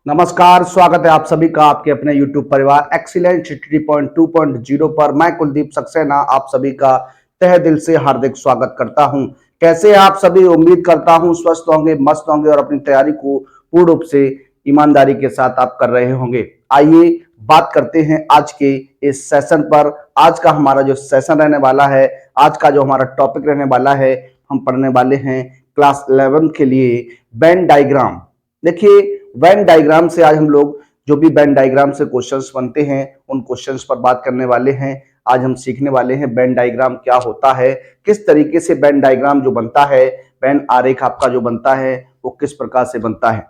नमस्कार, स्वागत है आप सभी का आपके अपने YouTube परिवार एक्सीलेंस 3.2.0 पर। मैं कुलदीप सक्सेना आप सभी का तहे दिल से हार्दिक स्वागत करता हूं। कैसे आप सभी? उम्मीद करता हूं स्वस्थ होंगे, मस्त होंगे और अपनी तैयारी को पूर्ण रूप से ईमानदारी के साथ आप कर रहे होंगे। आइए बात करते हैं आज के इस सेशन पर। आज का हमारा जो सेशन रहने वाला है, आज का जो हमारा टॉपिक रहने वाला है, हम पढ़ने वाले हैं क्लास 11 के लिए वेन डायग्राम। देखिए, वेन डायग्राम से आज हम लोग जो भी वेन डायग्राम से क्वेश्चंस बनते हैं उन क्वेश्चंस पर बात करने वाले हैं। आज हम सीखने वाले हैं वेन डायग्राम क्या होता है, किस तरीके से वेन डायग्राम जो बनता है, वेन आरेख आपका जो बनता है वो किस प्रकार से बनता है।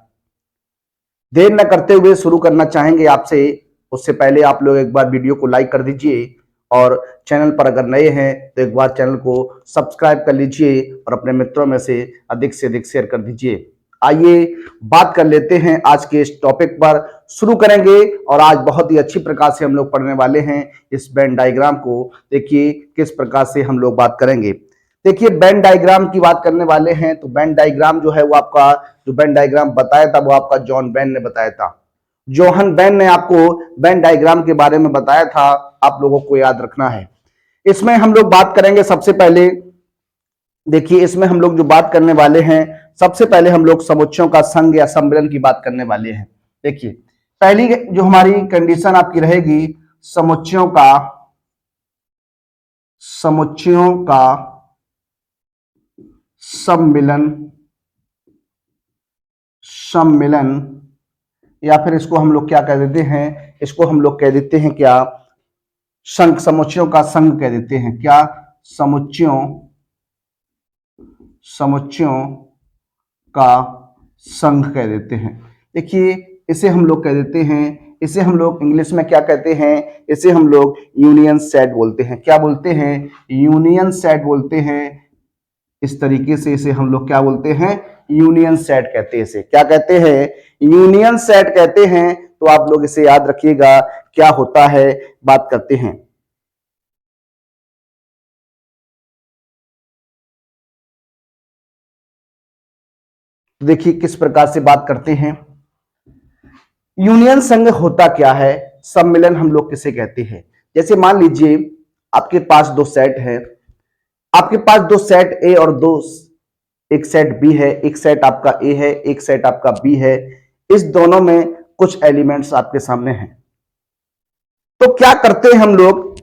देर न करते हुए शुरू करना चाहेंगे आपसे। उससे पहले आप लोग एक बार वीडियो को लाइक कर दीजिए और चैनल पर अगर नए हैं तो एक बार चैनल को सब्सक्राइब कर लीजिए और अपने मित्रों में से अधिक शेयर कर दीजिए। आइए बात कर लेते हैं आज के इस टॉपिक पर, शुरू करेंगे। और आज बहुत ही अच्छी प्रकार से हम लोग पढ़ने वाले हैं इस वेन डायग्राम को। देखिए किस प्रकार से हम लोग बात करेंगे। देखिए, वेन डायग्राम की बात करने वाले हैं तो वेन डायग्राम जो है वो आपका जो वेन डायग्राम बताया था वो आपका जॉन वेन ने बताया था। जोहन वेन ने आपको वेन डायग्राम के बारे में बताया था, आप लोगों को याद रखना है। इसमें हम लोग बात करेंगे सबसे पहले। देखिए, इसमें हम लोग जो बात करने वाले हैं, सबसे पहले हम लोग समुच्चयों का संघ या सम्मिलन की बात करने वाले हैं। देखिए, पहली जो हमारी कंडीशन आपकी रहेगी समुच्चयों का सम्मिलन या फिर इसको हम लोग क्या कह देते हैं, इसको हम लोग कह देते हैं क्या, संघ, समुच्चयों का संघ कह देते हैं क्या, समुच्चयों का संघ कह देते हैं। देखिए, इसे हम लोग कह देते हैं, इसे हम लोग इंग्लिश में क्या कहते हैं, इसे हम लोग यूनियन सेट बोलते हैं। क्या बोलते हैं? यूनियन सेट बोलते हैं। इस तरीके से इसे हम लोग क्या बोलते हैं? यूनियन सेट कहते हैं। इसे क्या कहते हैं? यूनियन सेट कहते हैं। तो आप लोग इसे याद रखिएगा क्या होता है, बात करते हैं। देखिए किस प्रकार से बात करते हैं। यूनियन संघ होता क्या है, सम्मेलन हम लोग किसे कहते हैं। जैसे मान लीजिए आपके पास दो सेट है, आपके पास दो सेट ए और दो, एक सेट बी है, एक सेट आपका ए है, एक सेट आपका बी है। इस दोनों में कुछ एलिमेंट्स आपके सामने हैं। तो क्या करते हैं हम लोग,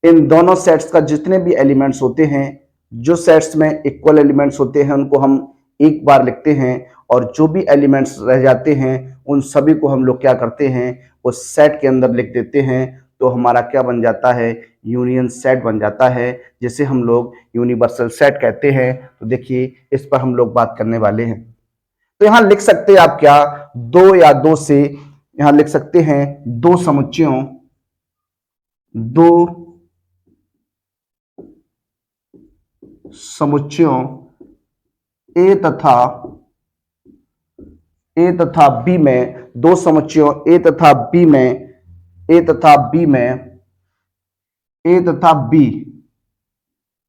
इन दोनों सेट्स का जितने भी एलिमेंट्स होते हैं, जो सेट्स में इक्वल एलिमेंट्स होते हैं उनको हम एक बार लिखते हैं, और जो भी एलिमेंट्स रह जाते हैं उन सभी को हम लोग क्या करते हैं, उस सेट के अंदर लिख देते हैं। तो हमारा क्या बन जाता है? यूनियन सेट बन जाता है, जिसे हम लोग यूनिवर्सल सेट कहते हैं। तो देखिए इस पर हम लोग बात करने वाले हैं। तो यहां लिख सकते हैं आप क्या, दो या दो से, यहां लिख सकते हैं दो समुच्चयों ए तथा बी में, दो समुच्चयों ए तथा बी में, ए तथा बी में, ए तथा बी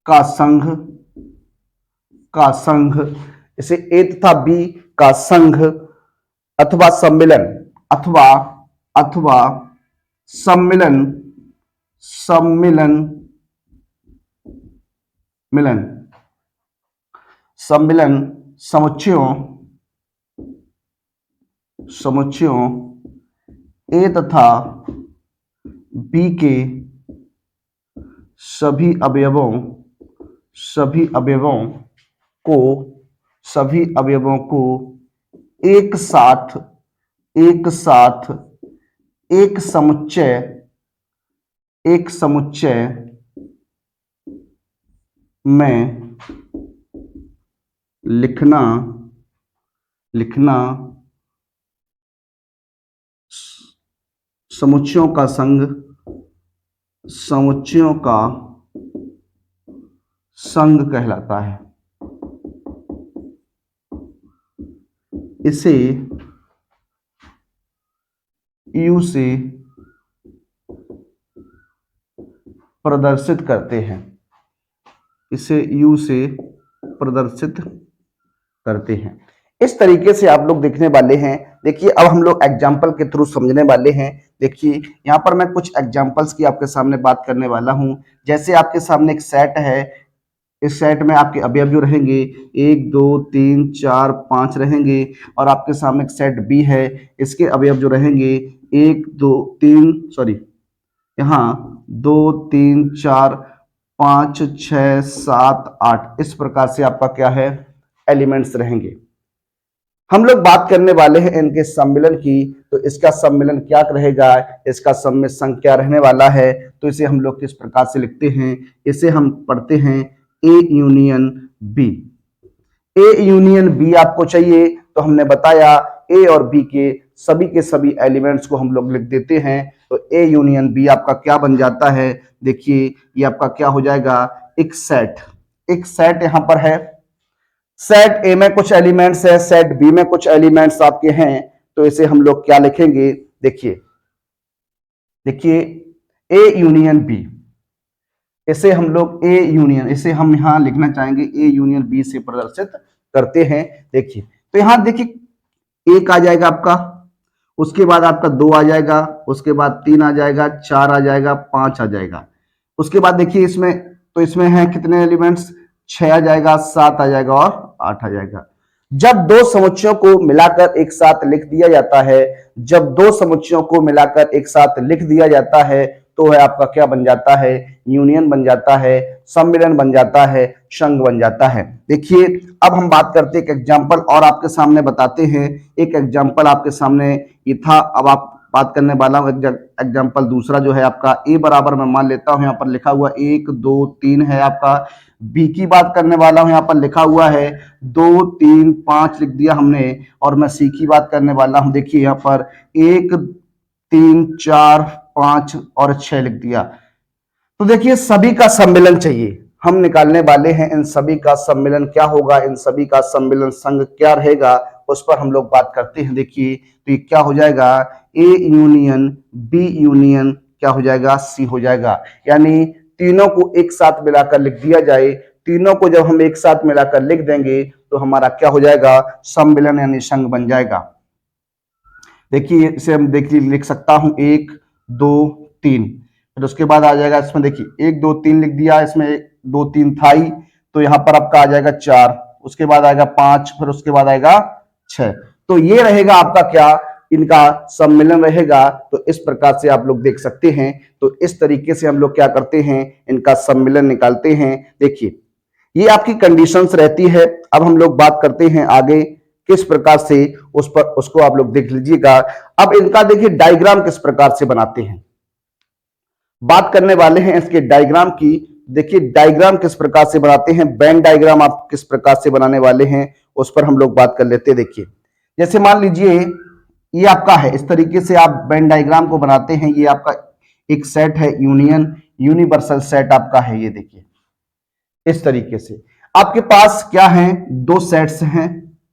का संघ, इसे ए तथा बी का संघ अथवा सम्मिलन, अथवा अथवा सम्मिलन सम्मिलन मिलन सम्मिलन समुच्चयों ए तथा बी के सभी अवयवों को एक साथ एक समुच्चय में लिखना समुच्चयों का संघ कहलाता है। इसे यू से प्रदर्शित करते हैं, इसे यू से प्रदर्शित करते हैं। इस तरीके से आप लोग देखने वाले हैं। देखिए अब हम लोग एग्जाम्पल के थ्रू समझने वाले हैं। देखिए यहाँ पर मैं कुछ एग्जाम्पल्स की आपके सामने बात करने वाला हूँ। जैसे आपके सामने एक सेट है, इस सेट में आपके अवयव जो रहेंगे 1 2 3 4 5 रहेंगे, और आपके सामने एक सेट बी है, इसके अवयव जो रहेंगे 1 2 3 सॉरी यहाँ 2 3 4 5 6 7 8 इस प्रकार से आपका क्या है एलिमेंट्स रहेंगे। हम लोग बात करने वाले हैं इनके सम्मिलन की, तो इसका सम्मिलन क्या रहेगा, इसका सम्मिलन संघ क्या रहने वाला है। तो इसे हम लोग किस प्रकार से लिखते हैं, इसे हम पढ़ते हैं A union B. A union B आपको चाहिए तो हमने बताया ए और बी के सभी एलिमेंट्स को हम लोग लिख देते हैं। तो ए यूनियन बी आपका क्या बन जाता है, देखिए ये आपका क्या हो जाएगा, एक सेट यहां पर है। सेट ए में कुछ एलिमेंट्स है, सेट बी में कुछ एलिमेंट्स आपके हैं, तो इसे हम लोग क्या लिखेंगे, देखिए ए यूनियन बी, इसे हम लोग ए यूनियन, इसे हम यहां लिखना चाहेंगे ए यूनियन बी से प्रदर्शित करते हैं। देखिए तो यहां देखिए एक आ जाएगा आपका, उसके बाद आपका 2 आ जाएगा, उसके बाद 3 आ जाएगा, 4 आ जाएगा, 5 आ जाएगा। उसके बाद देखिए इसमें, तो इसमें है कितने एलिमेंट्स, 6 आ जाएगा, 7 आ जाएगा और 8 आ जाएगा। जब दो समुच्चयों को मिलाकर एक साथ लिख दिया जाता है, जब दो समुच्चयों को मिलाकर एक साथ लिख दिया जाता है, तो है आपका क्या बन जाता है, यूनियन बन जाता है, सम्मिलन बन जाता है, संघ बन जाता है। देखिए अब हम बात करते हैं एक एग्जाम्पल और आपके सामने बताते हैं। एक एग्जाम्पल आपके सामने ये था, अब आप बात करने वाला हूं एग्जाम्पल दूसरा जो है आपका ए बराबर मैं मान लेता हूं, यहाँ पर लिखा हुआ 1 2 3 है आपका। बी की बात करने वाला हूं, यहाँ पर लिखा हुआ है 2 3 5 लिख दिया हमने, और मैं सी की बात करने वाला हूं, देखिए यहाँ पर 1 3 4 5 और 6 लिख दिया। तो देखिए सभी का सम्मिलन चाहिए, हम निकालने वाले हैं इन सभी का सम्मिलन क्या होगा, इन सभी का सम्मिलन संघ क्या रहेगा, उस पर हम लोग बात करते हैं। देखिए तो ये क्या हो जाएगा, ए यूनियन बी यूनियन क्या हो जाएगा, सी हो जाएगा। यानी तीनों को एक साथ मिलाकर लिख दिया जाए, तीनों को जब हम एक साथ मिलाकर लिख देंगे तो हमारा क्या हो जाएगा, सम्मिलन यानी संघ बन जाएगा। देखिए इसे हम देखिए लिख सकता हूं 1 2 3, फिर उसके बाद आ जाएगा इसमें, देखिए 1 2 3 लिख दिया, इसमें 1 2 3 था ही, तो यहाँ पर आपका आ जाएगा 4, उसके बाद आएगा 5, फिर उसके बाद आएगा 6। तो ये रहेगा आपका क्या, इनका सम्मिलन रहेगा। तो इस प्रकार से आप लोग देख सकते हैं। तो इस तरीके से हम लोग क्या करते हैं, इनका सम्मिलन निकालते हैं। देखिए ये आपकी कंडीशंस रहती है। अब हम लोग बात करते हैं आगे किस प्रकार से, उस पर उसको आप लोग देख लीजिएगा। अब इनका देखिए डायग्राम किस प्रकार से बनाते हैं, बात करने वाले हैं इसके डायग्राम की। देखिए डायग्राम किस प्रकार से बनाते हैं, वेन डायग्राम आप किस प्रकार से बनाने वाले हैं, उस पर हम लोग बात कर लेते हैं। देखिए जैसे मान लीजिए ये आपका है, इस तरीके से आप वेन डायग्राम को बनाते हैं। ये आपका एक सेट है यूनियन, यूनिवर्सल सेट आपका है। ये देखिए इस तरीके से आपके पास क्या है, दो सेट्स हैं,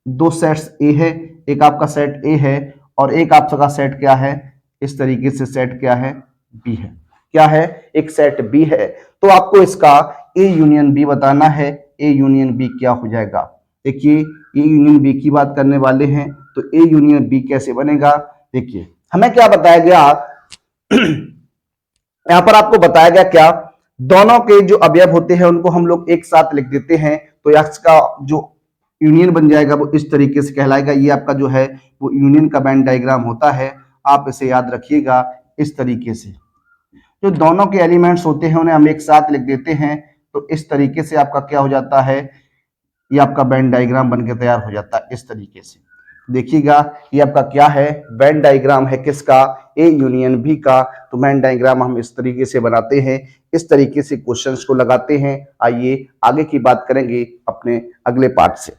दो सेट्स ए है, एक आपका सेट ए है और एक आपका सेट क्या है, इस तरीके से सेट क्या है, बी है। क्या है, एक सेट बी है। तो आपको इसका ए यूनियन बी बताना है। ए यूनियन बी क्या हो जाएगा, देखिए ए यूनियन बी की बात करने वाले हैं, तो ए यूनियन बी कैसे बनेगा। देखिए हमें क्या बताया गया यहां पर आपको बताया गया क्या, दोनों के जो अवयव होते हैं उनको हम लोग एक साथ लिख देते हैं, तो एक्स का जो यूनियन बन जाएगा वो इस तरीके से कहलाएगा। ये आपका जो है वो यूनियन का वेन डायग्राम होता है, आप इसे याद रखिएगा इस तरीके से। जो दोनों के एलिमेंट्स होते हैं उन्हें हम एक साथ लिख देते हैं, तो इस तरीके से आपका क्या हो जाता है, ये आपका वेन डायग्राम बनकर तैयार हो जाता है इस तरीके से। देखिएगा ये आपका क्या है, वेन डायग्राम है किसका, ए यूनियन बी का। तो वेन डायग्राम हम इस तरीके से बनाते हैं, इस तरीके से क्वेश्चंस को लगाते हैं। आइए आगे की बात करेंगे अपने अगले पार्ट से।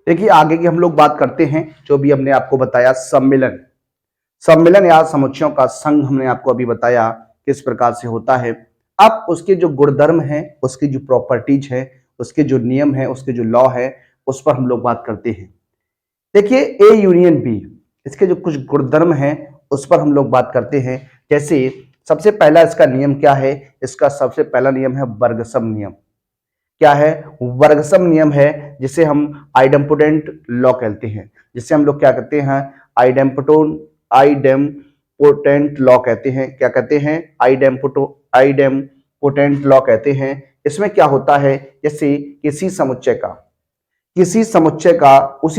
देखिए आगे की हम लोग बात करते हैं, जो भी हमने आपको बताया सम्मिलन, सम्मिलन या समुच्चयों का संघ हमने आपको अभी बताया किस प्रकार से होता है। अब उसके जो गुणधर्म है, उसकी जो प्रॉपर्टीज है, उसके जो नियम है, उसके जो लॉ है, उस पर हम लोग बात करते हैं। देखिए ए यूनियन बी, इसके जो कुछ गुणधर्म हैं उस पर हम लोग बात करते हैं। जैसे सबसे पहला इसका नियम क्या है, इसका सबसे पहला नियम है वर्गसम नियम। क्या है, वर्गसम नियम है, जिसे हम आइडेम्पोटेंट लॉ कहते हैं, जिसे हम लोग क्या कहते हैं, आइडेम्पोटेंट लॉ कहते हैं। क्या कहते हैं, आइडेम्पोटेंट लॉ कहते हैं। इसमें क्या होता है, जैसे किसी समुच्चय का उसी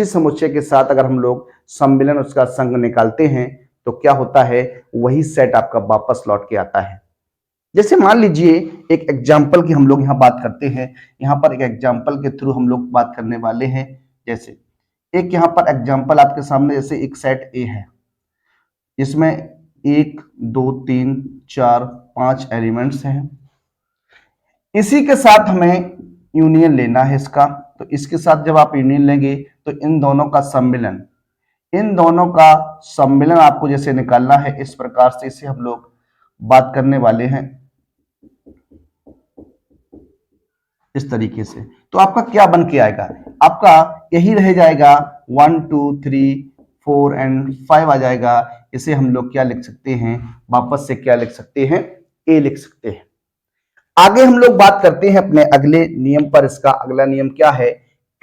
समुच्चय के साथ अगर हम लोग सम्मिलन, उसका संघ निकालते हैं, तो क्या होता है, वही सेट आपका वापस लौट के आता है। जैसे मान लीजिए एक एग्जाम्पल की हम लोग यहाँ बात करते हैं, यहाँ पर एक एग्जाम्पल के थ्रू हम लोग बात करने वाले हैं। जैसे एक यहाँ पर एग्जाम्पल आपके सामने, जैसे एक सेट ए है, इसमें 1 2 3 4 5 एलिमेंट्स हैं। इसी के साथ हमें यूनियन लेना है इसका। तो इसके साथ जब आप यूनियन लेंगे तो इन दोनों का सम्मिलन आपको जैसे निकालना है, इस प्रकार से इसे हम लोग बात करने वाले हैं इस तरीके से। तो आपका क्या बन के आएगा, आपका यही रह जाएगा 1 2 3 4 एंड 5 आ जाएगा। इसे हम लोग क्या लिख सकते हैं, वापस से क्या लिख सकते हैं, ए लिख सकते हैं। आगे हम लोग बात करते हैं अपने अगले नियम पर। इसका अगला नियम क्या है,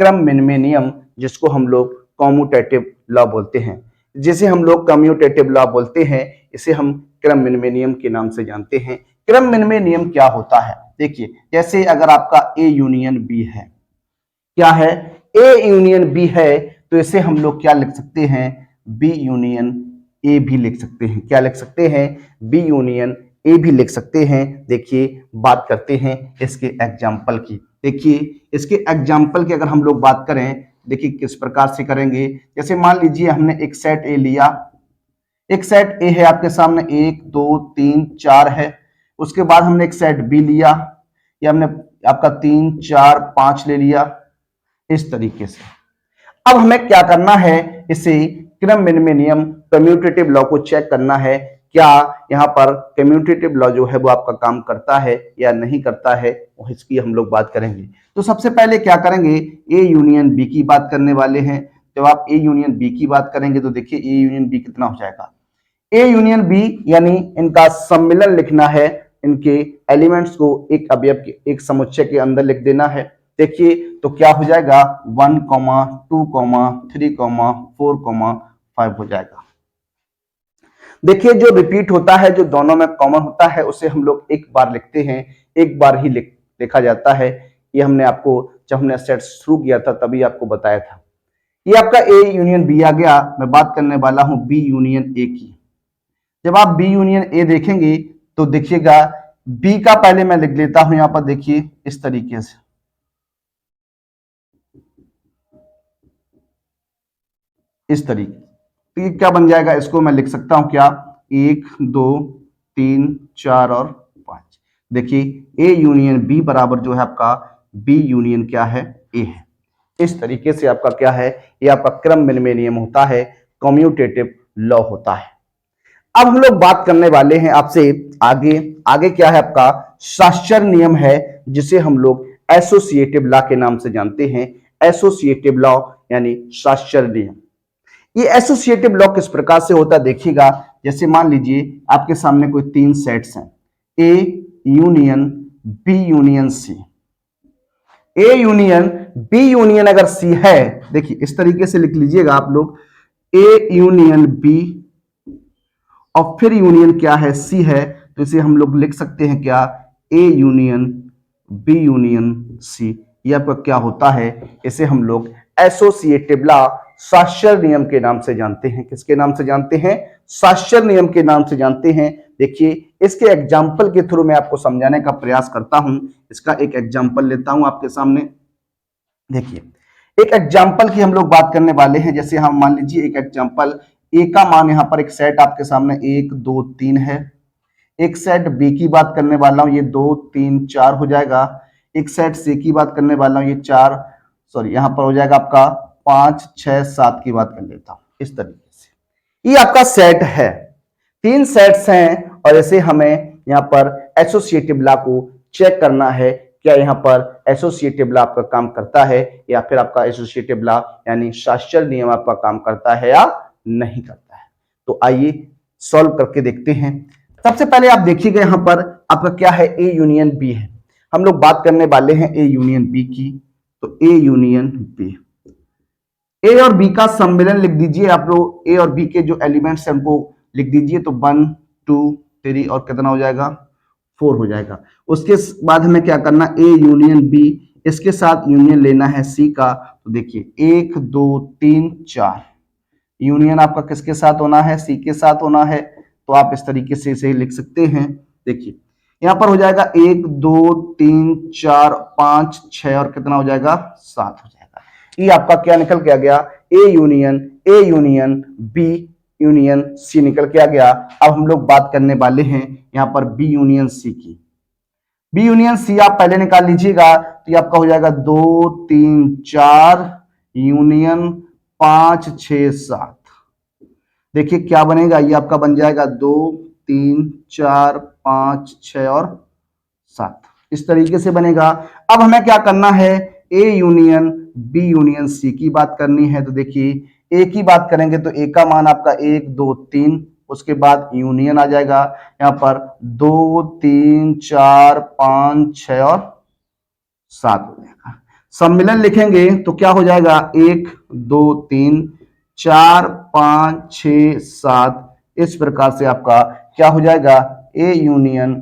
क्रम विनिमय नियम, जिसको हम लोग कॉम्यूटेटिव लॉ बोलते हैं। जिसे हम लोग कम्यूटेटिव लॉ बोलते हैं, इसे हम क्रम विनिमय नियम के नाम से जानते हैं। क्रम विनिमय नियम क्या होता है, देखिए जैसे अगर आपका ए यूनियन बी है, क्या है, ए यूनियन बी है, तो इसे हम लोग क्या लिख सकते हैं, बी यूनियन ए भी लिख सकते हैं। क्या लिख सकते हैं, बी यूनियन ए भी लिख सकते हैं। देखिए बात करते हैं इसके एग्जाम्पल की। देखिए इसके एग्जाम्पल की अगर हम लोग बात करें, देखिए किस प्रकार से करेंगे। जैसे मान लीजिए हमने एक सेट ए लिया, एक सेट ए है आपके सामने, 1 2 3 4 है। उसके बाद हमने एक सेट बी लिया, ये हमने आपका 3 4 5 ले लिया, इस तरीके से। अब हमें क्या करना है, इसे क्रम विनिमय नियम कम्यूटेटिव लॉ को चेक करना है, क्या यहाँ पर कम्यूटेटिव लॉ जो है वो आपका काम करता है या नहीं करता है, इसकी हम लोग बात करेंगे। तो सबसे पहले क्या करेंगे, ए यूनियन बी की बात करने वाले हैं। जब आप ए यूनियन बी की बात करेंगे तो देखिए ए यूनियन बी कितना हो जाएगा, ए यूनियन बी यानी इनका सम्मिलन लिखना है, इनके एलिमेंट्स को एक अवयव के एक समुच्चय के अंदर लिख देना है। देखिए तो क्या हो जाएगा, 1 2 3 4 5 हो जाएगा। देखिए जो रिपीट होता है, जो दोनों में कॉमन होता है, उसे हम लोग एक बार लिखते हैं, एक बार ही लिखा जाता है। ये हमने आपको जब हमने सेट शुरू किया था तभी आपको बताया था। ये आपका ए यूनियन बी आ गया। मैं बात करने वाला हूं बी यूनियन ए की। जब आप बी यूनियन ए देखेंगे तो देखिएगा बी का पहले मैं लिख लेता हूं यहां पर, देखिए इस तरीके से, इस तरीके। तो ये क्या बन जाएगा, इसको मैं लिख सकता हूं क्या, 1 2 3 4 और 5। देखिए ए यूनियन बी बराबर जो है आपका बी यूनियन क्या है, ए है। इस तरीके से आपका क्या है, ये आपका क्रम विनिमय नियम होता है, कम्यूटेटिव लॉ होता है। अब हम लोग बात करने वाले हैं आपसे आगे। आगे क्या है आपका साक्षर नियम है, जिसे हम लोग एसोसिएटिव लॉ के नाम से जानते हैं। एसोसिएटिव लॉ यानी साक्षर नियम। ये एसोसिएटिव लॉ किस प्रकार से होता है देखिएगा। जैसे मान लीजिए आपके सामने कोई 3 सेट्स हैं, A union B union C. A union B union अगर सी है, देखिए इस तरीके से लिख लीजिएगा आप लोग, ए यूनियन बी और फिर यूनियन क्या है, सी है, तो इसे हम लोग लिख सकते हैं क्या, A union B union C. ये आपका क्या होता है, इसे हम लोग एसोसिएटिव लॉ साक्षर नियम के नाम से जानते हैं। किसके नाम से जानते हैं, साक्षर नियम के नाम से जानते हैं। देखिए इसके एग्जाम्पल के थ्रू मैं आपको समझाने का प्रयास करता हूं। इसका एक एग्जाम्पल लेता हूं आपके सामने। देखिए एक एग्जाम्पल की हम लोग बात करने वाले हैं। जैसे हम मान लीजिए एक एग्जाम्पल, ए का मान यहाँ पर एक सेट आपके सामने 1 2 3 है। एक सेट बी की बात करने वाला हूं, ये 2 3 4 हो जाएगा। एक सेट सी की बात करने वाला हूं, ये 4 सॉरी यहाँ पर हो जाएगा आपका 5 6 7 की बात कर लेता हूं, इस तरीके से। ये आपका सेट है, 3 सेट्स हैं और इसे हमें यहाँ पर एसोसिएटिव लॉ को चेक करना है, क्या यहाँ पर एसोसिएटिव लॉ आपका काम करता है या फिर आपका एसोसिएटिव लॉ यानी साक्षर नियम आपका काम करता है या नहीं करता है। तो आइए सॉल्व करके देखते हैं। सबसे पहले आप देखिएगा यहाँ पर आपका क्या है, ए यूनियन बी है। हम लोग बात करने वाले हैं ए यूनियन बी की। तो ए यूनियन बी, ए और बी का सम्मिलन लिख दीजिए आप लोग। ए और बी के जो एलिमेंट्स हैं उनको लिख दीजिए। तो 1 2 3 और कितना हो जाएगा, 4 हो जाएगा। उसके बाद हमें क्या करना, ए यूनियन बी, इसके साथ यूनियन लेना है सी का। तो देखिए 1 2 3 4 यूनियन आपका किसके साथ होना है, सी के साथ होना है। तो आप इस तरीके से इसे लिख सकते हैं। देखिए यहां पर हो जाएगा 1 2 3 4 5 6 और कितना हो जाएगा, 7 हो जाएगा। ये आपका क्या निकल के आ गया, A union B union C निकल के आ गया। अब हम लोग बात करने वाले हैं यहां पर बी यूनियन सी की। बी यूनियन सी आप पहले निकाल लीजिएगा। तो ये आपका हो जाएगा 2 3 4 यूनियन 5 6 7। देखिए क्या बनेगा, ये आपका बन जाएगा 2 3 4 5 6 और 7, इस तरीके से बनेगा। अब हमें क्या करना है, A union B union C की बात करनी है। तो देखिए ए की बात करेंगे तो ए का मान आपका 1 2 3, उसके बाद यूनियन आ जाएगा यहां पर 2 3 4 5 6 और 7 हो जाएगा। सम्मिलन लिखेंगे तो क्या हो जाएगा, 1 2 3 4 5 6 7, इस प्रकार से आपका क्या हो जाएगा, ए यूनियन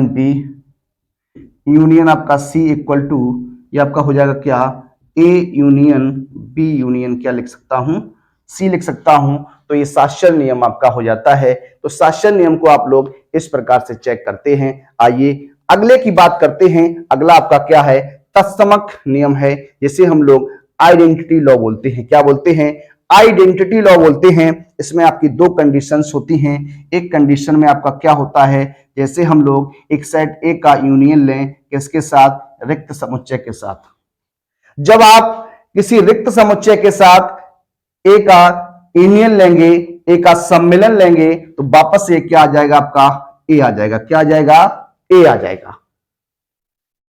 बी यूनियन आपका सी इक्वल टू, ये आपका हो जाएगा क्या, ए यूनियन बी यूनियन क्या लिख सकता हूं, सी लिख सकता हूं। तो ये साक्षर नियम आपका हो जाता है। तो साक्षर नियम को आप लोग इस प्रकार से चेक करते हैं। आइए अगले की बात करते हैं। अगला आपका क्या है, तत्समक नियम है, जिसे हम लोग आइडेंटिटी लॉ बोलते हैं। क्या बोलते हैं, आइडेंटिटी लॉ बोलते हैं। इसमें आपकी दो कंडीशंस होती हैं। एक कंडीशन में आपका क्या होता है, जैसे हम लोग एक सेट ए का यूनियन लें किसके साथ, रिक्त समुच्चय के साथ। जब आप किसी रिक्त समुच्चय के साथ ए का यूनियन लेंगे, ए का सम्मिलन लेंगे, तो वापस से क्या आ जाएगा आपका, ए आ जाएगा। क्या आ जाएगा, ए आ जाएगा।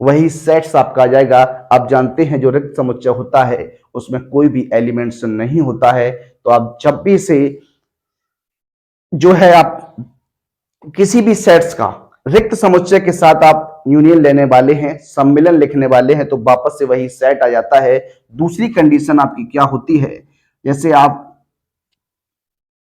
वही सेट्स आपका आ जाएगा। आप जानते हैं जो रिक्त समुच्चय होता है उसमें कोई भी एलिमेंट्स नहीं होता है। तो आप जब भी से जो है आप किसी भी सेट्स का रिक्त समुच्चय के साथ आप यूनियन लेने वाले हैं, सम्मिलन लिखने वाले हैं, तो वापस से वही सेट आ जाता है। दूसरी कंडीशन आपकी क्या होती है, जैसे आप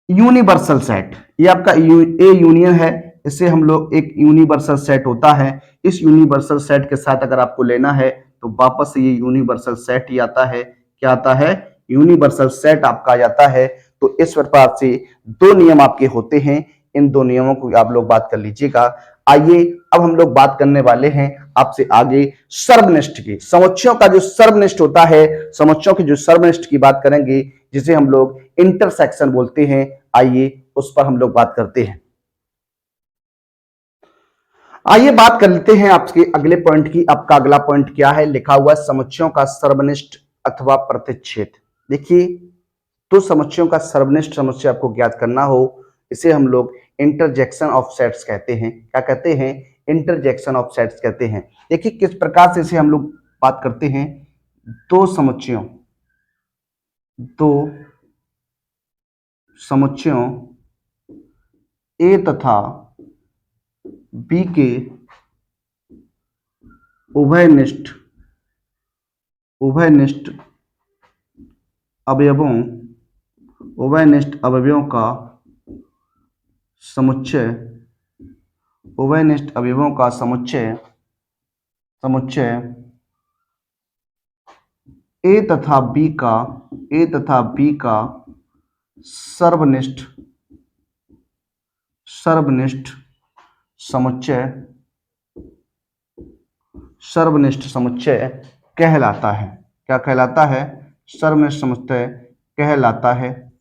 यूनिवर्सल सेट, ये आपका ए यूनियन है, इसे हम लोग एक यूनिवर्सल सेट होता है। इस यूनिवर्सल सेट के साथ अगर आपको लेना है तो वापस से ये यूनिवर्सल सेट ही आता है। क्या आता है, यूनिवर्सल सेट आपका आ जाता है। तो इस प्रकार से दो नियम आपके होते हैं। इन दो नियमों को आप लोग बात कर लीजिएगा। आइए अब हम लोग बात करने वाले हैं आपसे आगे सर्वनिष्ठ की। समुच्चयों का जो सर्वनिष्ठ होता है, समुच्चयों की जो सर्वनिष्ठ की बात करेंगे, जिसे हम लोग इंटरसेक्शन बोलते हैं। आइए उस पर हम लोग बात करते हैं। आइए बात कर लेते हैं आपके अगले पॉइंट की। आपका अगला पॉइंट क्या है, लिखा हुआ समुच्चयों का सर्वनिष्ठ अथवा प्रतिच्छेद। देखिए तो समुच्चयों का सर्वनिष्ठ समुच्चय आपको ज्ञात करना हो, इसे हम लोग इंटरजेक्शन ऑफ सेट्स कहते हैं। क्या कहते हैं, इंटरजेक्शन ऑफ सेट्स कहते हैं। देखिए किस प्रकार से इसे हम लोग बात करते हैं। दो समुच्चयों ए तथा बी के उभयनिष्ठ अवयवों का समुच्चय ए तथा बी का सर्वनिष्ठ समुच्चय कहलाता है। क्या कहलाता है, सर्वनिष्ठ समुच्चय कहलाता है।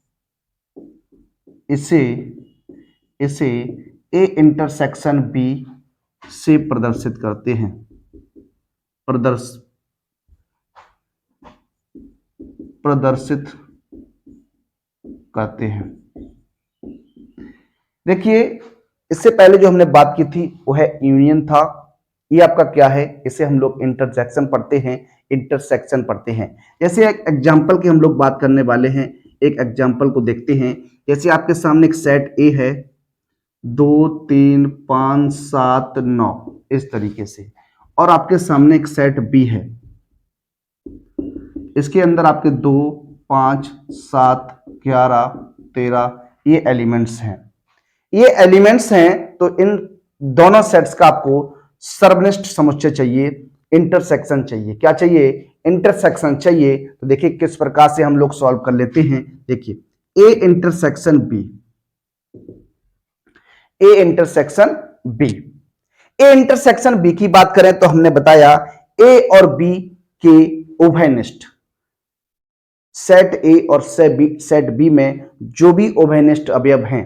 इसे ए इंटरसेक्शन बी से प्रदर्शित करते हैं। प्रदर्शित करते हैं। देखिए इससे पहले जो हमने बात की थी वो है यूनियन था। ये आपका क्या है, इसे हम लोग इंटरसेक्शन पढ़ते हैं। जैसे एक एग्जांपल की हम लोग बात करने वाले हैं। एक एग्जांपल को देखते हैं। जैसे आपके सामने एक सेट ए है, 2 3 5 7 9 इस तरीके से। और आपके सामने एक सेट बी है, इसके अंदर आपके 2 5 7 11 13 ये एलिमेंट्स हैं। ये एलिमेंट्स हैं तो इन दोनों सेट्स का आपको सर्वनिष्ठ समुच्चय चाहिए, इंटरसेक्शन चाहिए। क्या चाहिए? इंटरसेक्शन चाहिए। तो देखिए किस प्रकार से हम लोग सॉल्व कर लेते हैं। देखिए A intersection B, A intersection B. A intersection B की बात करें तो हमने बताया ए और बी के उभयनिष्ठ, सेट ए और सेट बी में जो भी उभयनिष्ठ अवयव हैं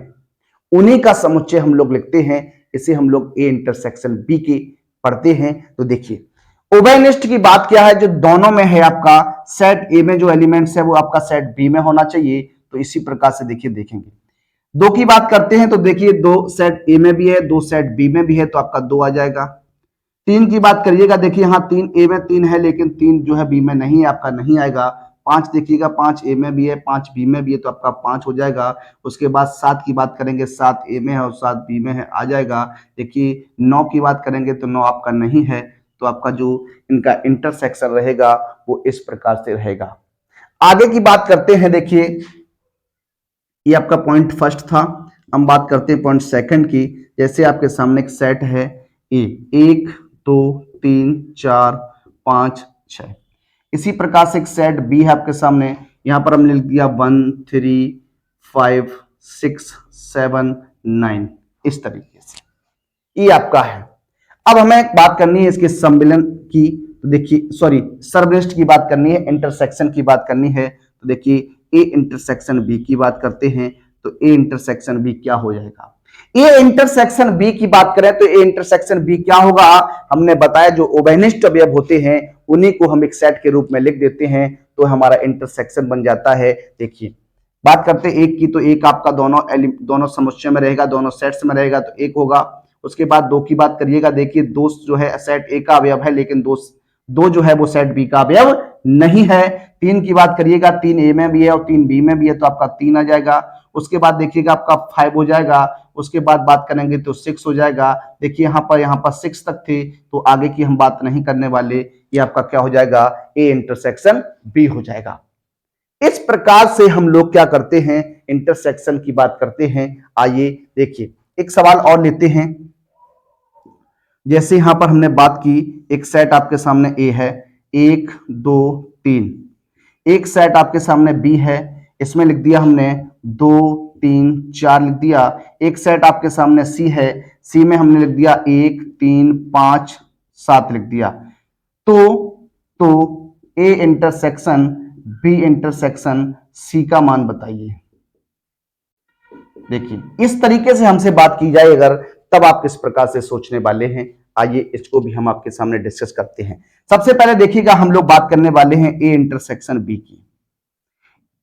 उन्हीं का समुच्चय हम लोग लिखते हैं। इसे हम लोग ए इंटरसेक्शन बी की पढ़ते हैं। तो देखिए उभयनिष्ठ की बात क्या है, जो दोनों में है आपका सेट ए में जो एलिमेंट्स है वो आपका सेट बी में होना चाहिए। तो इसी प्रकार से देखिए देखेंगे। दो की बात करते हैं तो देखिए दो सेट ए में भी है, दो सेट बी में भी है, तो आपका 2 आ जाएगा। 3 की बात करिएगा, देखिए यहां 3 ए में 3 है लेकिन 3 जो है बी में नहीं है, आपका नहीं आएगा। 5 देखिएगा, 5 ए में भी है, 5 बी में भी है, तो आपका 5 हो जाएगा। उसके बाद 7 की बात करेंगे, 7 ए में है और 7 बी में है, आ जाएगा। देखिए 9 की बात करेंगे तो 9 आपका नहीं है, तो आपका जो इनका इंटरसेक्शन रहेगा वो इस प्रकार से रहेगा। आगे की बात करते हैं। देखिए ये आपका पॉइंट फर्स्ट था, हम बात करते हैं पॉइंट सेकंड की। जैसे आपके सामने एक सेट है ए, 1 2 3 4 5 6। इसी प्रकार से एक सेट बी है आपके सामने, यहां पर हमने लिख दिया 1 3 5 6 7 9 इस तरीके से। ये आपका है। अब हमें बात करनी है इसके सम्मिलन की। तो देखिए सॉरी सर्वनिष्ठ की बात करनी है, इंटरसेक्शन की बात करनी है। तो देखिए ए इंटरसेक्शन बी की बात करते हैं तो ए इंटरसेक्शन बी क्या हो जाएगा। ए इंटरसेक्शन बी की बात करें तो ए इंटरसेक्शन बी क्या होगा, हमने बताया जो उभयनिष्ठ अवयव होते हैं उन्हीं को हम एक सेट के रूप में लिख देते हैं, तो हमारा इंटरसेक्शन बन जाता है। देखिए बात करते हैं एक की, तो एक आपका दोनों समुच्चय में रहेगा, दोनों सेट्स में रहेगा, तो एक होगा। उसके बाद दो की बात करिएगा, देखिए दो जो है सेट ए का अवयव है लेकिन दो जो है वो सेट बी का अवयव नहीं है। 3 की बात करिएगा, 3 ए में भी है और 3 बी में भी है, तो आपका 3 आ जाएगा। उसके बाद देखिएगा आपका 5 हो जाएगा। उसके बाद बात करेंगे तो 6 हो जाएगा। देखिए यहाँ पर 6 तक थे, तो आगे की हम बात नहीं करने वाले। ये आपका क्या हो जाएगा, ए इंटरसेक्शन बी हो जाएगा। इस प्रकार से हम लोग क्या करते हैं, इंटरसेक्शन की बात करते हैं। आइए देखिए एक सवाल और लेते हैं। जैसे यहां पर हमने बात की, एक सेट आपके सामने ए है, 1 2 3। एक सेट आपके सामने बी है, इसमें लिख दिया हमने 2 3 4 लिख दिया। एक सेट आपके सामने सी है, सी में हमने लिख दिया 1 3 5 7 लिख दिया। तो A intersection B intersection C का मान बताइए। देखिए इस तरीके से हमसे बात की जाए अगर, तब आप किस प्रकार से सोचने वाले हैं, आइए इसको भी हम आपके सामने डिस्कस करते हैं। सबसे पहले देखिएगा हम लोग बात करने वाले हैं ए इंटरसेक्शन बी की।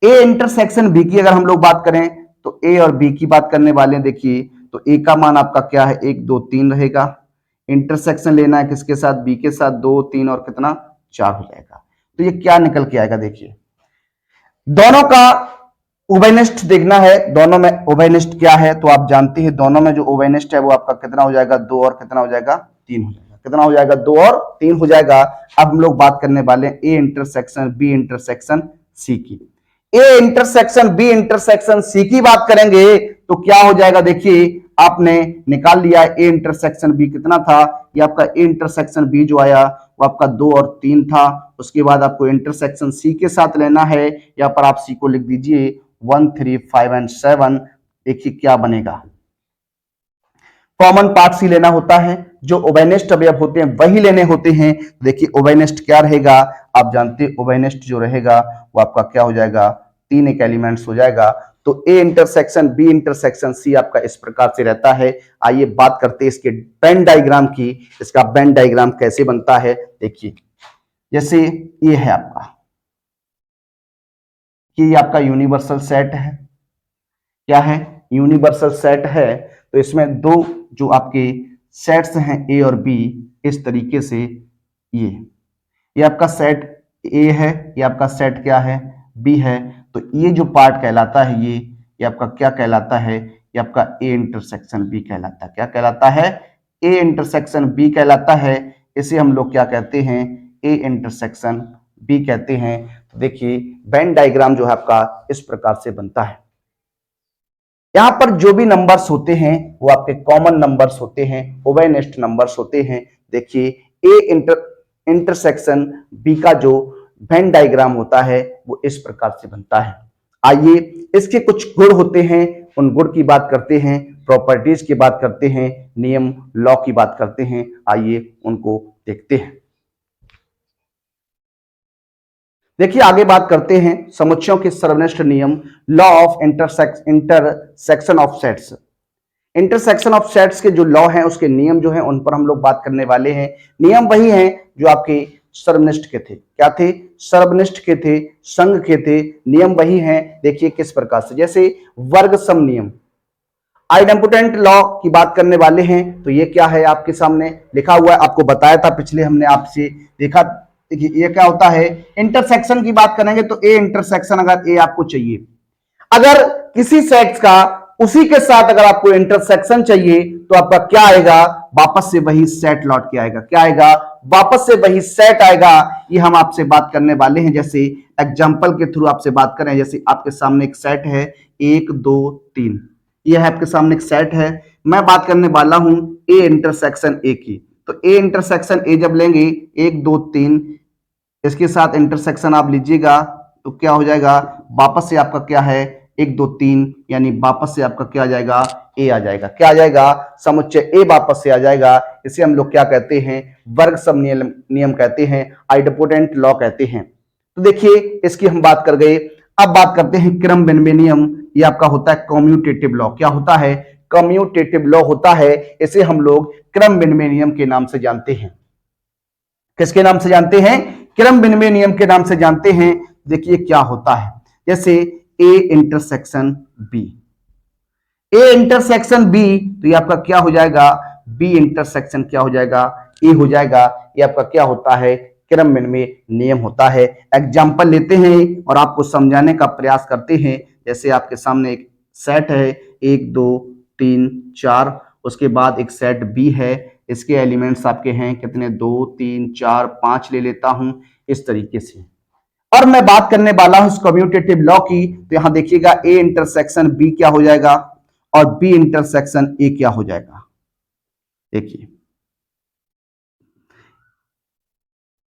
ए इंटरसेक्शन बी की अगर हम लोग बात करें तो ए और बी की बात करने वाले हैं। देखिए तो ए का मान आपका क्या है, 1 2 3 रहेगा। इंटरसेक्शन लेना है किसके साथ, बी के साथ, 2 3 और कितना 4 हो जाएगा। तो ये क्या निकल के आएगा, देखिए दोनों का उभयनिष्ठ देखना है, दोनों में उभयनिष्ठ क्या है, तो आप जानते हैं दोनों में जो उभयनिष्ठ है वो आपका कितना हो जाएगा, 2 और कितना हो जाएगा, 3 हो जाएगा। कितना हो जाएगा, 2 और 3 हो जाएगा। अब हम लोग बात करने वाले हैं A intersection B intersection C की। A intersection B intersection C की बात करेंगे तो क्या हो जाएगा, देखिए आपने निकाल लिया ए इंटरसेक्शन बी कितना था, ये आपका ए इंटरसेक्शन बी जो आया वो आपका 2 और 3 था। उसके बाद आपको इंटरसेक्शन सी के साथ लेना है, यहाँ पर आप सी को लिख दीजिए 1 3 5 एंड 7। देखिए क्या बनेगा, कॉमन पार्ट सी लेना होता है, जो उभयनिष्ठ अवयव होते हैं वही लेने होते हैं। देखिए उभयनिष्ठ क्या रहेगा, आप जानते हैं उभयनिष्ठ जो रहेगा वो आपका क्या हो जाएगा, 3 एक एलिमेंट्स हो जाएगा। तो A intersection B intersection C आपका इस प्रकार से रहता है। आइए बात करते हैं इसके वेन डायग्राम की। इसका वेन डायग्राम कैसे बनता है, देखिए जैसे ये है आपका कि ये आपका यूनिवर्सल सेट है। क्या है, यूनिवर्सल सेट है। तो इसमें दो जो आपके सेट्स हैं ए और बी, इस तरीके से ये आपका सेट ए है, ये आपका सेट क्या है, बी है। तो ये जो पार्ट कहलाता है ये आपका क्या कहलाता है, ये आपका ए इंटरसेक्शन बी कहलाता है। क्या कहलाता है? ए इंटरसेक्शन बी कहलाता है। इसे हम लोग क्या कहते हैं? ए इंटरसेक्शन बी कहते हैं। तो देखिए वेन डायग्राम जो है आपका इस प्रकार से बनता है। यहां पर जो भी नंबर्स होते हैं वो आपके कॉमन नंबर्स होते हैं, ओवेनेस्ट नंबर्स होते हैं। देखिए ए इंटरसेक्शन बी का जो वेन डायग्राम होता है वो इस प्रकार से बनता है। आइए इसके कुछ गुण होते हैं, उन गुण की बात करते हैं, प्रॉपर्टीज की बात करते हैं, नियम लॉ की बात करते हैं। आइए उनको देखते हैं। देखिए आगे बात करते हैं समुच्चयों के सर्वनिष्ठ नियम, law of intersection of sets. Intersection of sets के जो लॉ हैं उसके नियम जो हैं उन पर हम लोग बात करने वाले हैं। नियम वही हैं जो आपके सर्वनिष्ठ के थे। क्या थे? सर्वनिष्ठ के थे, संघ के थे। नियम वही हैं। देखिए किस प्रकार से, जैसे वर्ग सम नियम, आइडेम्पोटेंट लॉ की बात करने वाले हैं। तो ये क्या है? आपके सामने लिखा हुआ है, आपको बताया था पिछले हमने आपसे देखा। देखिए ये क्या होता है? इंटरसेक्शन की बात करेंगे तो ए इंटरसेक्शन, अगर ए आपको चाहिए, अगर किसी सेट्स का उसी के साथ अगर आपको इंटरसेक्शन चाहिए तो आपका क्या आएगा? वापस से वही सेट लौट के आएगा। क्या आएगा? वापस से वही सेट आएगा। ये हम आपसे बात करने वाले हैं। जैसे एग्जांपल के थ्रू आपसे बात करें, जैसे आपके सामने एक सेट है 1 2 3, ये है आपके सामने एक सेट है। मैं बात करने वाला हूं ए इंटरसेक्शन ए की। तो ए इंटरसेक्शन ए जब लेंगे 1 2 3, इसके साथ इंटरसेक्शन आप लीजिएगा तो क्या हो जाएगा? वापस से आपका क्या है? 1 2 3, यानी वापस से आपका क्या आ जाएगा? ए आ जाएगा। क्या आ जाएगा? समुच्चय ए वापस से आ जाएगा। इसे हम लोग क्या कहते हैं? वर्ग सम नियम कहते हैं, आइडेम्पोटेंट लॉ कहते हैं। तो देखिए इसकी हम बात कर गए। अब बात करते हैं क्रम विनिमय नियम। ये आपका होता है कम्यूटेटिव लॉ। क्या होता है? कम्यूटेटिव लॉ होता है। इसे हम लोग क्रम विनिमय नियम के नाम से जानते हैं। किसके नाम से जानते हैं? क्रम विनिमय नियम के नाम से जानते हैं। देखिए क्या होता है, जैसे A intersection B, A intersection B, तो ये आपका क्या हो जाएगा? बी इंटरसेक्शन क्या हो जाएगा? ए हो जाएगा। ये आपका क्या होता है? क्रम विनिमय नियम होता है। एग्जाम्पल लेते हैं और आपको समझाने का प्रयास करते हैं। जैसे आपके सामने एक सेट है 1 2 3 4, उसके बाद एक सेट बी है। इसके एलिमेंट्स आपके हैं कितने? 2 3 4 5 ले लेता हूं इस तरीके से। और मैं बात करने वाला हूं इस कम्यूटेटिव लॉ की। तो यहां देखिएगा ए इंटरसेक्शन बी क्या हो जाएगा और बी इंटरसेक्शन ए क्या हो जाएगा। देखिए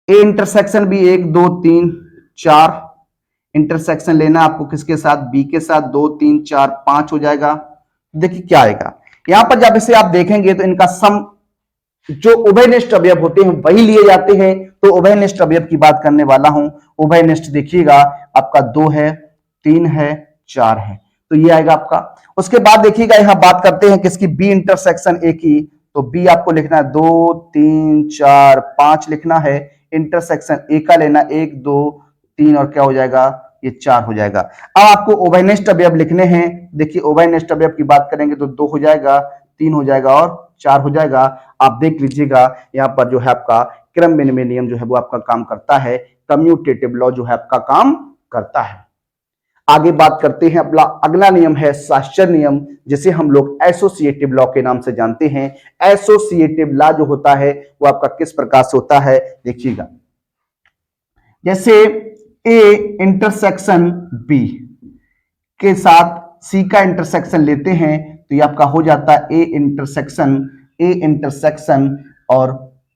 ए इंटरसेक्शन बी 1 2 3 4, इंटरसेक्शन लेना आपको किसके साथ? बी के साथ। 2 3 4 5 हो जाएगा। देखिए क्या आएगा यहां पर, जब इसे आप देखेंगे तो इनका सम जो उभयनिष्ठ अवयव होते हैं वही लिए जाते हैं। तो उभयनिष्ठ अवयव की बात करने वाला हूं। उभयनिष्ठ देखिएगा आपका 2 है, 3 है, 4 है, तो ये आएगा आपका। उसके बाद देखिएगा यहां बात करते हैं किसकी? बी इंटरसेक्शन ए की। तो बी आपको लिखना है 2 3 4 5 लिखना है। इंटरसेक्शन ए का लेना 1 2 3 और क्या हो जाएगा? ये 4 हो जाएगा। अब आपको उभयनिष्ठ अवयव लिखने हैं। देखिए उभयनिष्ठ अवयव की बात करेंगे तो 2 हो जाएगा, 3 हो जाएगा और 4 हो जाएगा। आप देख लीजिएगा यहाँ पर जो है आपका क्रम विनिमय नियम जो है वो आपका काम करता है, कम्यूटेटिव लॉ जो है आपका काम करता है। आगे बात करते हैं अपना अगला नियम है साश्चर्य नियम, जिसे हम लोग एसोसिएटिव लॉ के नाम से जानते हैं। एसोसिएटिव लॉ जो होता है वो आपका किस प्रकार से होता है? देखिएगा जैसे ए इंटरसेक्शन बी के साथ सी का इंटरसेक्शन लेते हैं तो ये आपका हो जाता है ए इंटरसेक्शन और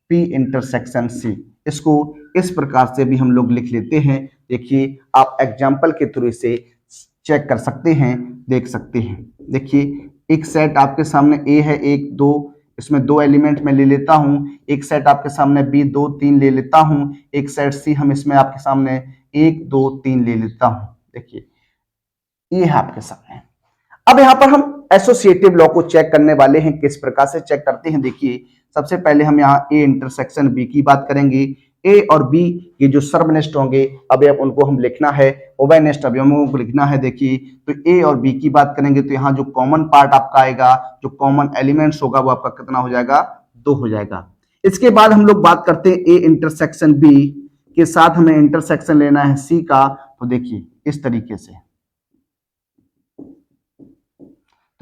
पी इंटरसेक्शन सी। इसको इस प्रकार से भी हम लोग लिख लेते हैं। देखिए आप एग्जाम्पल के थ्रू इसे चेक कर सकते हैं, देख सकते हैं। देखिए एक सेट आपके सामने ए है 1 2, इसमें 2 एलिमेंट मैं ले लेता हूं। एक सेट आपके सामने बी 2 3 ले लेता हूं। एक सेट सी हम इसमें आपके सामने 1 2 3 ले लेता हूं। देखिए ये है आपके सामने। अब यहां पर हम एसोसिएटिव लॉ को चेक करने वाले हैं। किस प्रकार से चेक करते हैं? देखिए सबसे पहले हम यहाँ ए इंटरसेक्शन बी की बात करेंगे। ए और बी ये जो सर्वनिष्ठ होंगे अवयव उनको हम लिखना है, उभयनिष्ठ अवयवों को लिखना है। देखिए तो ए और बी की बात करेंगे तो यहाँ जो कॉमन पार्ट आपका आएगा, जो कॉमन एलिमेंट्स होगा वो आपका कितना हो जाएगा? 2 हो जाएगा। इसके बाद हम लोग बात करते हैं ए इंटरसेक्शन बी के साथ हमें इंटरसेक्शन लेना है सी का। तो देखिए इस तरीके से,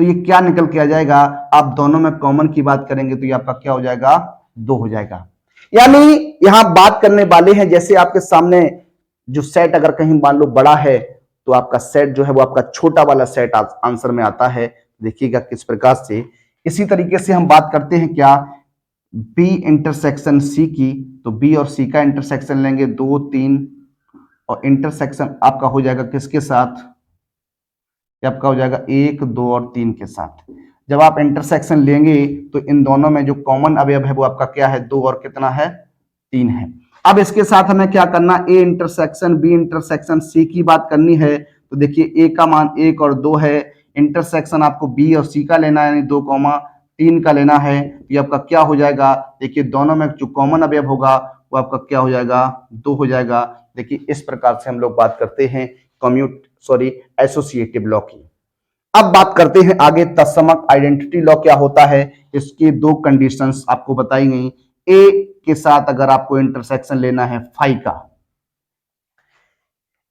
तो ये क्या निकल के आ जाएगा, आप दोनों में कॉमन की बात करेंगे तो ये आपका क्या हो जाएगा, 2 हो जाएगा। यानी यहां बात करने वाले हैं, जैसे आपके सामने जो सेट अगर कहीं मान लो बड़ा है तो आपका सेट जो है वो आपका छोटा वाला सेट आंसर में आता है। देखिएगा किस प्रकार से। इसी तरीके से हम बात करते हैं क्या, बी इंटरसेक्शन सी की, तो बी और सी का इंटरसेक्शन लेंगे 2 3, और इंटरसेक्शन आपका हो जाएगा किसके साथ, ये आपका हो जाएगा 1 2 और 3 के साथ। जब आप इंटरसेक्शन लेंगे तो इन दोनों में जो कॉमन अवयव है वो आपका क्या है, 2 और कितना है, 3 है। अब इसके साथ हमें क्या करना, A intersection B intersection C की बात करनी है। तो देखिए ए का मान 1 और 2 है, इंटरसेक्शन आपको बी और सी का लेना है यानी 2 3 का लेना है। तो ये आपका क्या हो जाएगा, देखिए दोनों में जो कॉमन अवयव होगा वो आपका क्या हो जाएगा, 2 हो जाएगा। देखिए इस प्रकार से हम लोग बात करते हैं एसोसिएटिव लॉ की। अब बात करते हैं आगे तत्समक आइडेंटिटी लॉ क्या होता है। इसकी 2 कंडीशंस आपको बताई गई। ए के साथ अगर आपको इंटरसेक्शन लेना है फाई का,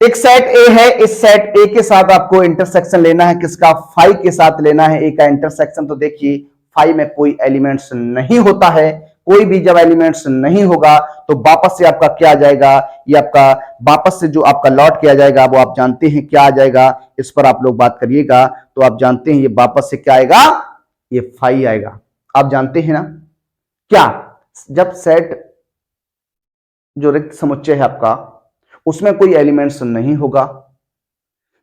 एक सेट ए है, इस सेट ए के साथ आपको इंटरसेक्शन लेना है किसका, फाई के साथ लेना है ए का इंटरसेक्शन। तो देखिए फाई में कोई एलिमेंट्स नहीं होता है, कोई भी जब एलिमेंट्स नहीं होगा तो वापस से आपका क्या आ जाएगा, ये आपका वापस से जो आपका लौट के आ जाएगा वो आप जानते हैं क्या आ जाएगा, इस पर आप लोग बात करिएगा। तो आप जानते हैं ये वापस से क्या आएगा, ये फाई आएगा। आप जानते हैं ना क्या, जब सेट जो रिक्त समुच्चय है आपका उसमें कोई एलिमेंट्स नहीं होगा,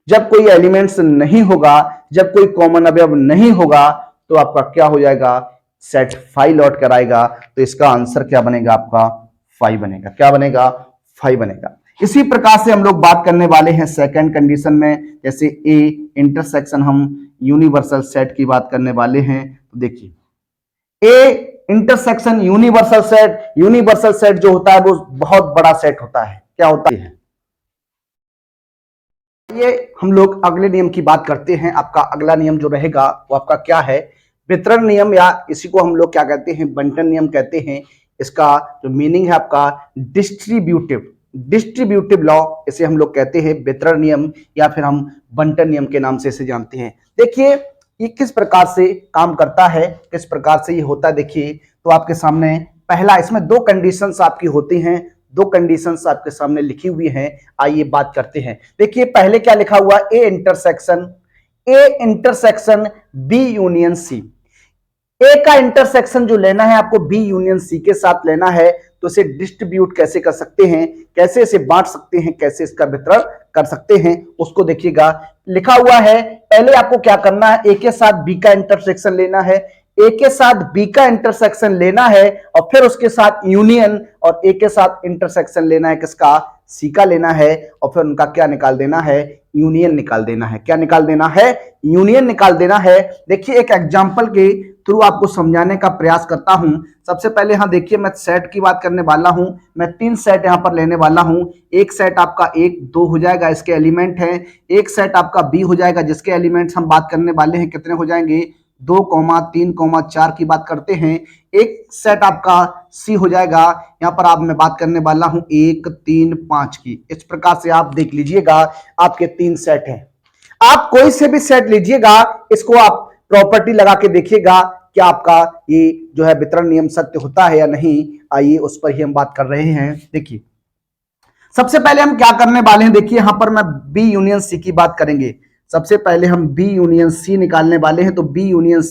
जब कोई एलिमेंट्स नहीं होगा, जब कोई कॉमन अवयव नहीं होगा तो आपका क्या हो जाएगा, सेट फाई लौट कर आएगा। तो इसका आंसर क्या बनेगा, आपका फाई बनेगा। क्या बनेगा, फाई बनेगा। इसी प्रकार से हम लोग बात करने वाले हैं सेकंड कंडीशन में, जैसे ए इंटरसेक्शन हम यूनिवर्सल सेट की बात करने वाले हैं। तो देखिए ए इंटरसेक्शन यूनिवर्सल सेट जो होता है वो बहुत बड़ा सेट होता है। क्या होता है, ये हम लोग अगले नियम की बात करते हैं। आपका अगला नियम जो रहेगा वो आपका क्या है, वितरण नियम, या इसी को हम लोग क्या कहते हैं, बंटन नियम कहते हैं। इसका जो मीनिंग है आपका डिस्ट्रीब्यूटिव लॉ, इसे हम लोग कहते हैं वितरण नियम, या फिर हम बंटन नियम के नाम से इसे जानते हैं। देखिए ये किस प्रकार से काम करता है, किस प्रकार से ये होता है। देखिए तो आपके सामने पहला, इसमें 2 कंडीशंस आपकी होती हैं, 2 कंडीशंस आपके सामने लिखी हुई हैं। आइए बात करते हैं। देखिए पहले क्या लिखा हुआ, A intersection B union C. A का इंटरसेक्शन जो लेना है आपको बी यूनियन सी के साथ लेना है, तो इसे डिस्ट्रीब्यूट कैसे कर सकते हैं, कैसे इसे बांट सकते हैं, कैसे इसका वितरण कर सकते हैं, उसको देखिएगा। लिखा हुआ है पहले आपको क्या करना है, ए के साथ बी का इंटरसेक्शन लेना है, ए के साथ बी का इंटरसेक्शन लेना है, और फिर उसके साथ यूनियन, और ए के साथ इंटरसेक्शन लेना है किसका, सी का लेना है, और फिर उनका क्या निकाल देना है, यूनियन निकाल देना है। क्या निकाल देना है, यूनियन निकाल देना है। देखिए एक एग्जांपल के थ्रू आपको समझाने का प्रयास करता हूं। सबसे पहले यहां देखिए मैं सेट की बात करने वाला हूं, मैं 3 सेट यहां पर लेने वाला हूं। एक सेट आपका 1 2 हो जाएगा, इसके एलिमेंट है। एक सेट आपका बी हो जाएगा, जिसके एलिमेंट्स हम बात करने वाले हैं कितने हो जाएंगे, 2 3 4 की बात करते हैं। एक सेट आपका सी हो जाएगा, यहां पर आप मैं बात करने वाला हूं 1 3 5 की। इस प्रकार से आप देख लीजिएगा आपके 3 सेट हैं। आप कोई से भी सेट लीजिएगा, इसको आप प्रॉपर्टी लगा के देखिएगा क्या आपका ये जो है वितरण नियम सत्य होता है या नहीं। आइए उस पर ही हम बात कर रहे हैं। देखिए सबसे पहले हम क्या करने वाले हैं, देखिए यहां पर मैं बी यूनियन सी की बात करेंगे। सबसे पहले हम बी यूनियन सी निकालने वाले हैं। तो बी यूनियन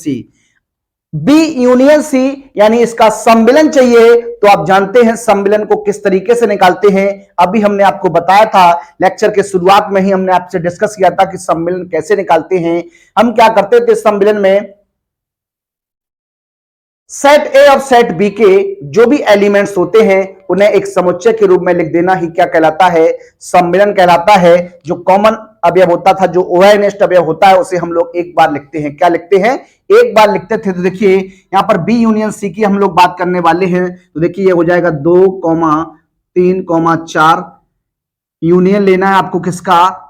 सी यानी इसका सम्मिलन चाहिए। तो आप जानते हैं सम्मिलन को किस तरीके से निकालते हैं, अभी हमने आपको बताया था, लेक्चर के शुरुआत में ही हमने आपसे डिस्कस किया था कि सम्मिलन कैसे निकालते हैं। हम क्या करते थे सम्मिलन में, सेट ए और सेट बी के जो भी एलिमेंट्स होते हैं उन्हें एक समुच्चय के रूप में लिख देना ही क्या कहलाता है, सम्मिलन कहलाता है। जो कॉमन अवयव होता था, जो ओएनएस्ट अवयव होता है, उसे हम लोग एक बार लिखते हैं। क्या लिखते हैं, एक बार लिखते थे। तो देखिए यहां पर बी यूनियन सी की हम लोग बात करने वाले हैं। तो देखिए ये हो जाएगा 2 3 4, यूनियन लेना है आपको किसका,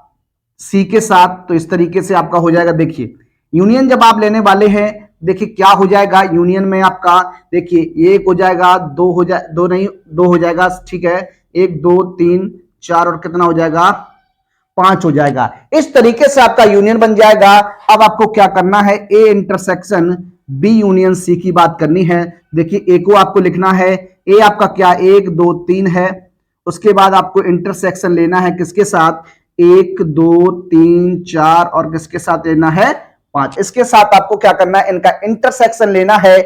सी के साथ। तो इस तरीके से आपका हो जाएगा। देखिए यूनियन जब आप लेने वाले हैं, देखिए क्या हो जाएगा यूनियन में आपका, देखिए 1 हो जाएगा, 2 हो जाए 2 नहीं 2 हो जाएगा, ठीक है, 1 2 3 4 और कितना हो जाएगा 5 हो जाएगा। इस तरीके से आपका यूनियन बन जाएगा। अब आपको क्या करना है, A intersection B union C की बात करनी है। देखिए ए को आपको लिखना है, ए आपका क्या 1 2 3 है। उसके बाद आपको इंटरसेक्शन लेना है किसके साथ, 1 2 3 4 और किसके साथ लेना है 5। इसके साथ आपको क्या करना है, इनका इंटरसेक्शन लेना है,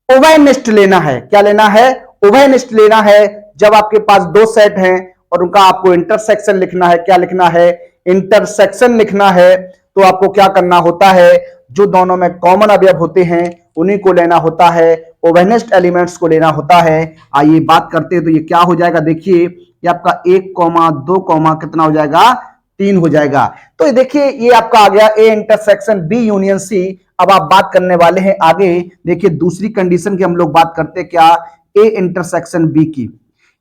उभयनिष्ठ लेना है। क्या लेना है, उभयनिष्ठ लेना है। जब आपके पास दो सेट हैं और उनका आपको इंटरसेक्शन लिखना है, क्या लिखना है, इंटरसेक्शन लिखना है, तो आपको क्या करना होता है, जो दोनों में कॉमन अवयव होते हैं उन्हीं को लेना होता है, उभयनिष्ठ एलिमेंट्स को लेना होता है। आइए बात करते हैं, तो ये क्या हो जाएगा, देखिए ये आपका 1 2 कितना हो जाएगा 3 हो जाएगा। तो ये देखिए ये आपका आ गया A intersection B union C. अब आप बात करने वाले हैं आगे, देखिए दूसरी कंडीशन की हम लोग बात करते हैं, क्या, ए इंटरसेक्शन बी की।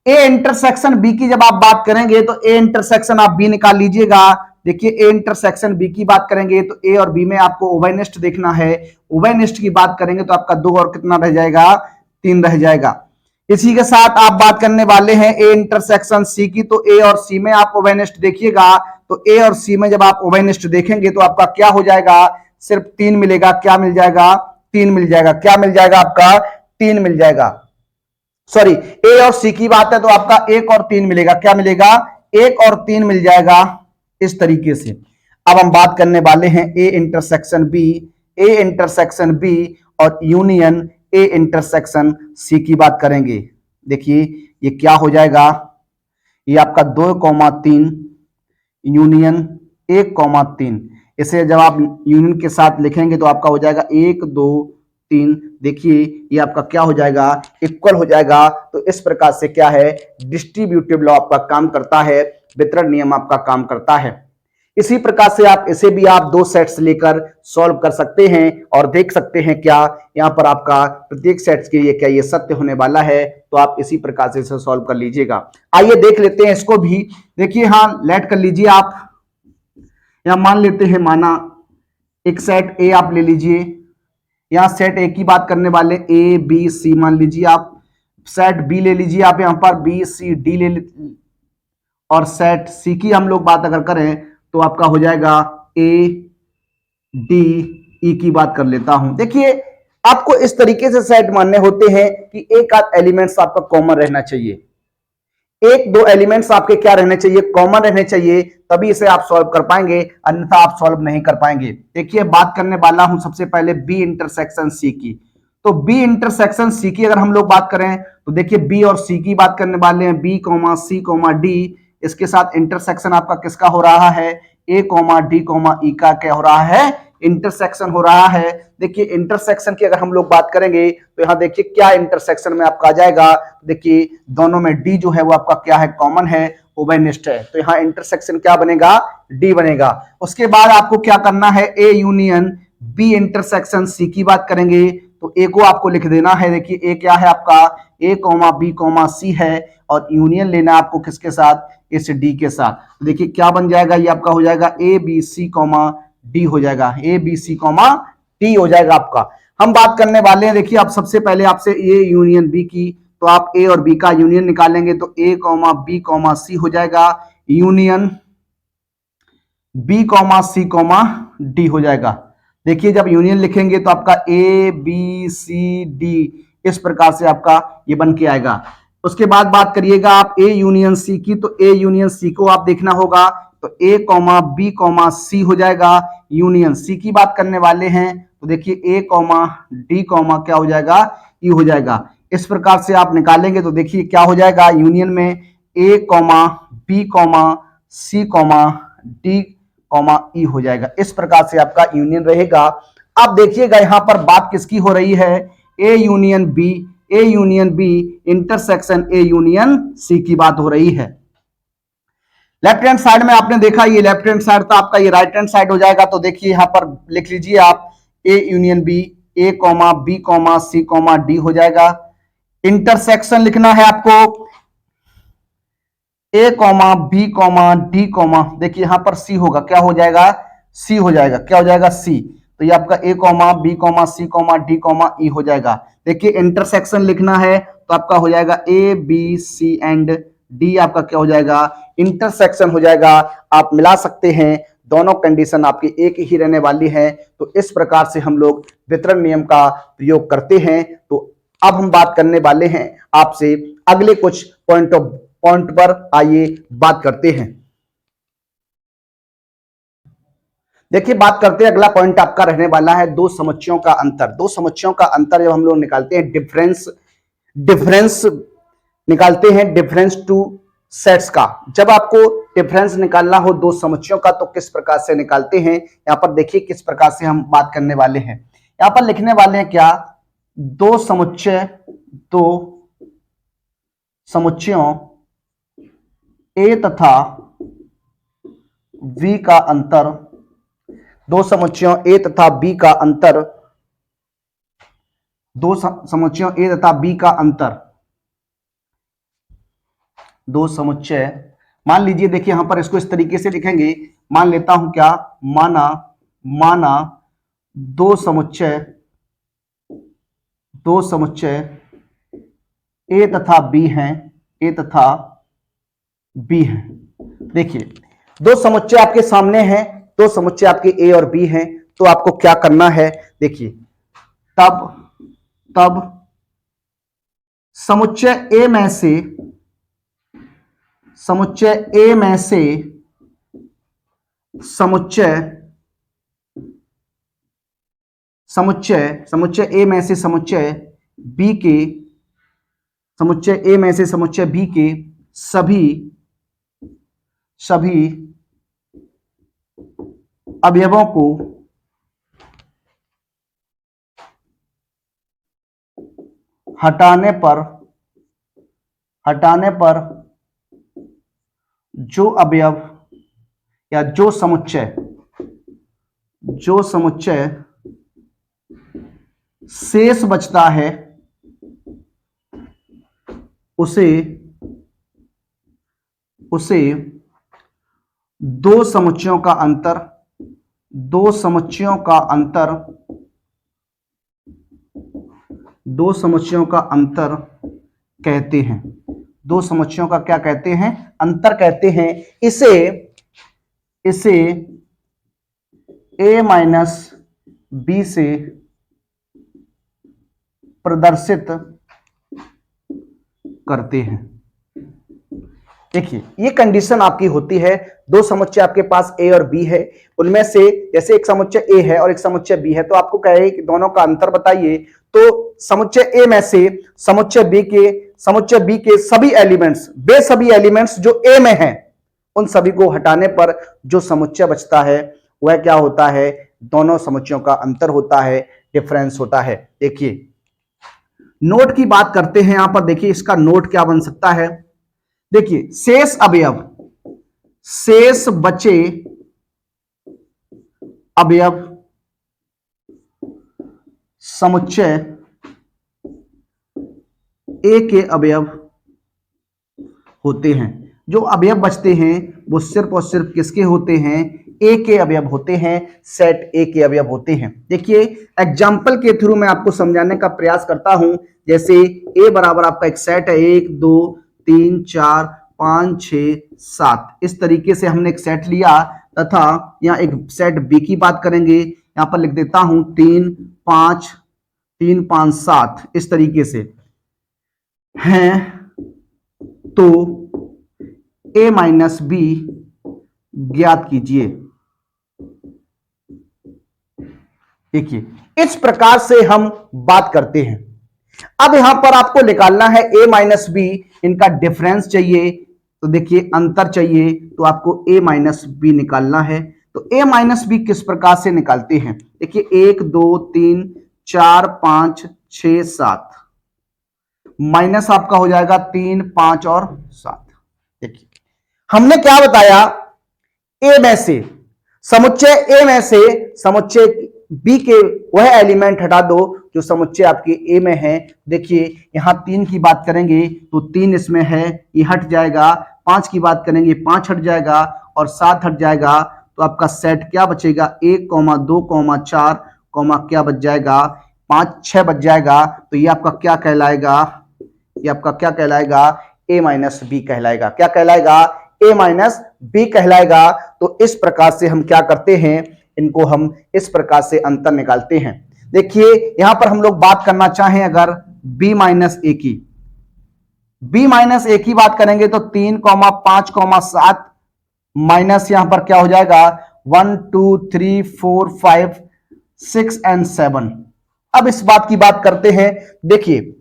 ए इंटरसेक्शन बी की जब आप बात करेंगे तो ए इंटरसेक्शन आप बी निकाल लीजिएगा। देखिए ए इंटरसेक्शन बी की बात करेंगे तो ए और बी में आपको उभयनिष्ठ देखना है। उभयनिष्ठ की बात करेंगे तो आपका 2 और कितना रह जाएगा 3 रह जाएगा। इसी के साथ आप बात करने वाले हैं ए इंटरसेक्शन सी की, तो ए और सी में आप उभयनिष्ठ देखिएगा। तो ए और सी में जब आप उभयनिष्ठ देखेंगे तो आपका क्या हो जाएगा, सिर्फ 3 मिलेगा। क्या मिल जाएगा, 3 मिल जाएगा। क्या मिल जाएगा, आपका 3 मिल जाएगा। सॉरी, ए और सी की बात है तो आपका 1 और 3 मिलेगा। क्या मिलेगा, 1 और 3 मिल जाएगा इस तरीके से। अब हम बात करने वाले हैं A intersection B, A intersection B और यूनियन ए इंटरसेक्शन सी की बात करेंगे। देखिए ये क्या हो जाएगा, ये आपका 2 3 यूनियन 1 3। इसे जब आप यूनियन के साथ लिखेंगे तो आपका हो जाएगा 1 2 3। देखिए ये आपका क्या हो जाएगा, इक्वल हो जाएगा। तो इस प्रकार से क्या है, डिस्ट्रीब्यूटिव लॉ आपका काम करता है, वितरण नियम आपका काम करता है। इसी प्रकार से आप इसे भी आप 2 सेट्स लेकर सॉल्व कर सकते हैं और देख सकते हैं क्या यहाँ पर आपका प्रत्येक सेट्स के लिए क्या ये सत्य होने वाला है। तो आप इसी प्रकार से इसे सॉल्व कर लीजिएगा। आइए देख लेते हैं इसको भी। देखिए हाँ, लेट कर लीजिए आप, यहां मान लेते हैं, माना एक सेट ए आप ले लीजिए, यहां सेट ए की बात करने वाले ए बी सी मान लीजिए आप। सेट बी ले लीजिए आप, यहां पर बी सी डी ले और सेट सी की हम लोग बात अगर करें तो आपका हो जाएगा ए डी ई की बात कर लेता हूं। देखिए आपको इस तरीके से सेट मानने होते हैं कि एक आध एलिमेंट्स आपका कॉमन रहना चाहिए, 1 2 एलिमेंट्स आपके क्या रहने चाहिए, कॉमन रहने चाहिए, तभी इसे आप सॉल्व कर पाएंगे, अन्यथा आप सॉल्व नहीं कर पाएंगे। देखिए बात करने वाला हूं सबसे पहले बी इंटरसेक्शन सी की। तो बी इंटरसेक्शन सी की अगर हम लोग बात करें तो देखिए बी और सी की बात करने वाले हैं, बी सी डी। इसके साथ इंटरसेक्शन आपका किसका हो रहा है, ए डी ई का क्या हो रहा है, इंटरसेक्शन हो रहा है। देखिए इंटरसेक्शन की अगर हम लोग बात करेंगे तो यहां देखिए क्या इंटरसेक्शन में आपका आ जाएगा, देखिए दोनों में डी जो है वो आपका क्या है, कॉमन है, उभयनिष्ठ है। तो यहाँ इंटरसेक्शन क्या बनेगा, डी बनेगा। उसके बाद आपको क्या करना है, A union B intersection C की बात करेंगे तो ए को आपको लिख देना है। देखिए ए क्या है आपका, ए बी सी है और यूनियन लेना आपको किसके साथ, इस डी के साथ। तो देखिए क्या बन जाएगा, ये आपका हो जाएगा ए बी सी डी हो जाएगा, ए बी सी डी हो जाएगा आपका। हम बात करने वाले हैं, देखिए आप सबसे पहले आपसे ए यूनियन बी की, तो आप ए और बी का यूनियन निकालेंगे तो ए बी सी हो जाएगा, यूनियन बी सी डी हो जाएगा। देखिए जब यूनियन लिखेंगे तो आपका ए बी सी डी इस प्रकार से आपका ये बन के आएगा। उसके बाद बात करिएगा आप ए यूनियन सी की, तो ए यूनियन सी को आप देखना होगा, तो ए बी सी हो जाएगा, यूनियन सी की बात करने वाले हैं तो देखिए ए डी क्या हो जाएगा, ई हो जाएगा। इस प्रकार से आप निकालेंगे तो देखिए क्या हो जाएगा, यूनियन में ए बी सी डी ई हो जाएगा। इस प्रकार से आपका यूनियन रहेगा। अब देखिएगा यहां पर बात किसकी हो रही है, A union B intersection A union C की बात हो रही है। लेफ्ट हैंड साइड में आपने देखा ये लेफ्ट हैंड साइड, तो आपका ये राइट हैंड साइड हो जाएगा। तो देखिए यहां पर लिख लीजिए आप A union B, A B C D हो जाएगा। इंटरसेक्शन लिखना है आपको ए बी डी देखिए यहां पर सी होगा, क्या हो जाएगा, सी हो जाएगा, क्या हो जाएगा, सी। तो ये आपका ए बी सी डी ई हो जाएगा। देखिए इंटरसेक्शन लिखना है तो आपका हो जाएगा A B C and D आपका क्या हो जाएगा, इंटरसेक्शन हो जाएगा। आप मिला सकते हैं, दोनों कंडीशन आपकी एक ही रहने वाली है। तो इस प्रकार से हम लोग वितरण नियम का प्रयोग करते हैं। तो अब हम बात करने वाले हैं आपसे अगले कुछ पॉइंट पर, आइए बात करते हैं। देखिए बात करते हैं, अगला पॉइंट आपका रहने वाला है दो समुच्चयों का अंतर। दो समुच्चयों का अंतर जब हम लोग निकालते हैं, डिफरेंस निकालते हैं, डिफरेंस टू सेट्स का। जब आपको डिफरेंस निकालना हो दो समुच्चयों का तो किस प्रकार से निकालते हैं, यहां पर देखिए किस प्रकार से हम बात करने वाले हैं। यहां पर लिखने वाले हैं क्या, दो समुच्चयों ए तथा बी का अंतर, दो समुच्चयों ए तथा बी का अंतर, दो समुच्चयों ए तथा बी का अंतर, दो समुच्चय, मान लीजिए देखिए यहां पर इसको इस तरीके से लिखेंगे, मान लेता हूं क्या, माना दो समुच्चय ए तथा बी हैं, देखिए दो समुच्चय आपके सामने हैं, दो समुच्चय आपके ए और बी हैं। तो आपको क्या करना है, देखिए तब समुच्चय ए में से समुच्चय ए में से समुच्चय बी के सभी अवयवों को हटाने पर जो अवयव या जो समुच्चय शेष बचता है उसे दो समुच्चयों का अंतर कहते हैं। दो समुच्चयों का क्या कहते हैं, अंतर कहते हैं। इसे a माइनस बी से प्रदर्शित करते हैं। देखिए ये कंडीशन आपकी होती है, दो समुच्चय आपके पास ए और बी है, उनमें से जैसे एक समुच्चय ए है और एक समुच्चय बी है, तो आपको कहे कि दोनों का अंतर बताइए। तो समुच्चय ए में से समुच्चय बी के सभी एलिमेंट्स जो ए में हैं, उन सभी को हटाने पर जो समुच्चय बचता है वह क्या होता है, दोनों समुच्चयों का अंतर होता है, डिफरेंस होता है। देखिए नोट की बात करते हैं, यहां पर देखिए इसका नोट क्या बन सकता है। देखिए शेष बचे अवयव समुच्चय ए के अवयव होते हैं। जो अवयव बचते हैं वो सिर्फ और सिर्फ किसके होते हैं, ए के अवयव होते हैं, सेट ए के अवयव होते हैं। देखिए एग्जाम्पल के थ्रू मैं आपको समझाने का प्रयास करता हूं। जैसे ए बराबर आपका एक सेट है, 1 2 3 4 5 6 7, इस तरीके से हमने एक सेट लिया, तथा यहाँ एक सेट बी की बात करेंगे। यहां पर लिख देता हूं 3 5 7 इस तरीके से हैं। तो a माइनस बी ज्ञात कीजिए। देखिए इस प्रकार से हम बात करते हैं। अब यहां पर आपको निकालना है a माइनस बी, इनका डिफरेंस चाहिए, तो देखिए अंतर चाहिए, तो आपको a माइनस बी निकालना है। तो a माइनस बी किस प्रकार से निकालते हैं, देखिए 1 2 3 4 5 6 7, माइनस आपका हो जाएगा 3 5 और 7। देखिए हमने क्या बताया, ए में से समुच्चय बी के वह एलिमेंट हटा दो जो समुच्चय आपके ए में है। देखिए यहां 3 की बात करेंगे तो 3 इसमें है, ये हट जाएगा। 5 की बात करेंगे 5 हट जाएगा और 7 हट जाएगा। तो आपका सेट क्या बचेगा, 1 2 4 क्या बच जाएगा, 5 6 बच जाएगा। तो ये आपका क्या कहलाएगा, ए माइनस बी कहलाएगा। क्या कहलाएगा? ए माइनस बी कहलाएगा। तो इस प्रकार से हम क्या करते हैं, इनको हम इस प्रकार से अंतर निकालते हैं। देखिए यहां पर हम लोग बात करना चाहें अगर b माइनस ए की, b माइनस ए की बात करेंगे तो 3,5,7 माइनस यहां पर क्या हो जाएगा 1 2 3 4 5 6 एंड 7। अब इस बात की बात करते हैं। देखिए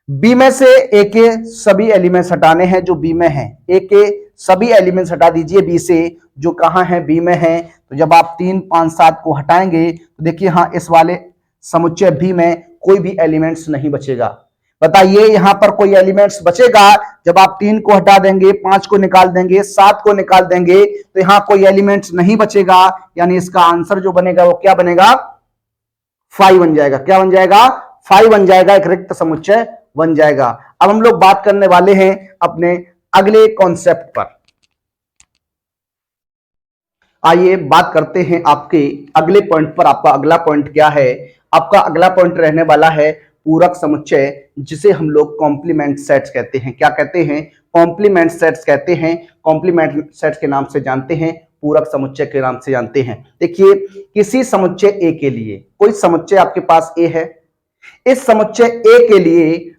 b में से a के सभी एलिमेंट्स हटाने हैं जो b में हैं। a के सभी एलिमेंट्स हटा दीजिए b से, जो कहां है b में है। तो जब आप 3 5 7 को हटाएंगे तो देखिए हाँ इस वाले समुच्चय b में कोई भी एलिमेंट्स नहीं बचेगा। बताइए यहां पर कोई एलिमेंट्स बचेगा? जब आप 3 को हटा देंगे, 5 को निकाल देंगे, 7 को निकाल देंगे तो यहां कोई एलिमेंट्स नहीं बचेगा। यानी इसका आंसर जो बनेगा वो क्या बनेगा? 5 बन जाएगा। क्या बन जाएगा? 5 बन जाएगा, एक रिक्त समुच्चय बन जाएगा। अब हम लोग बात करने वाले हैं अपने अगले कॉन्सेप्ट पर। आइए बात करते हैं आपके अगले पॉइंट पर। आपका अगला पॉइंट क्या है? आपका अगला पॉइंट रहने वाला है पूरक समुच्चय, जिसे हम लोग कॉम्प्लीमेंट सेट्स कहते हैं। क्या कहते हैं? कॉम्प्लीमेंट सेट्स कहते हैं। कॉम्प्लीमेंट सेट्स के नाम से जानते हैं, पूरक समुच्चय के नाम से जानते हैं। देखिए किसी समुच्चय ए के लिए, कोई समुच्चय आपके पास ए है, इस समुच्चय ए के लिए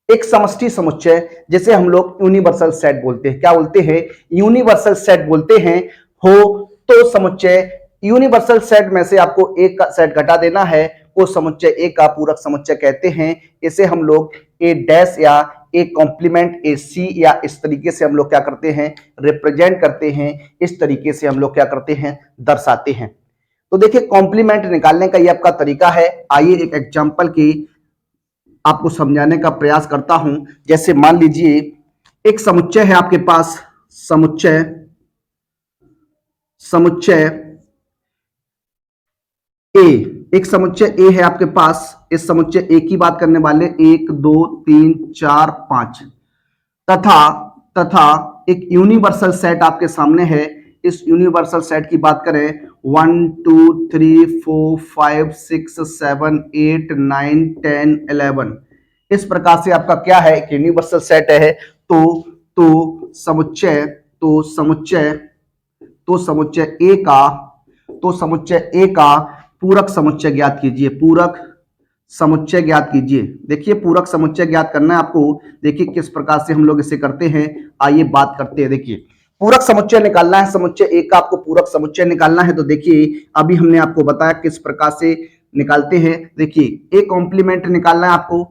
एक समष्टि समुच्चय जिसे हम लोग यूनिवर्सल सेट बोलते हैं। क्या बोलते हैं? यूनिवर्सल सेट बोलते हैं। हो तो समुच्चय यूनिवर्सल सेट में से आपको एक का सेट घटा देना है, वो समुच्चय ए का पूरक समुच्चय कहते हैं। इसे हम लोग ए डैश या ए कॉम्प्लीमेंट ए सी या इस तरीके से हम लोग क्या करते हैं, रिप्रेजेंट करते हैं। इस तरीके से हम लोग क्या करते हैं, दर्शाते हैं। तो देखिए कॉम्प्लीमेंट निकालने का ये आपका तरीका है। आइए एक एग्जांपल की आपको समझाने का प्रयास करता हूं। जैसे मान लीजिए एक समुच्चय है आपके पास, समुच्चय ए, एक समुच्चय ए है आपके पास। इस समुच्चय ए की बात करने वाले 1 2 3 4 5 तथा एक यूनिवर्सल सेट आपके सामने है। इस यूनिवर्सल सेट की बात करें 1 2 3 4 5 6 7 8 9 10 11। इस प्रकार से आपका क्या है, एक यूनिवर्सल सेट है। तो समुच्चय ए का पूरक समुच्चय ज्ञात कीजिए। पूरक समुच्चय ज्ञात कीजिए। देखिए पूरक समुच्चय ज्ञात करना है आपको। देखिए किस प्रकार से हम लोग इसे करते हैं, आइए बात करते हैं। देखिए पूरक समुच्चय निकालना है, समुच्चय ए का आपको पूरक समुच्चय निकालना है। तो देखिए अभी हमने आपको बताया किस प्रकार से निकालते हैं। देखिए ए कॉम्प्लीमेंट निकालना है आपको,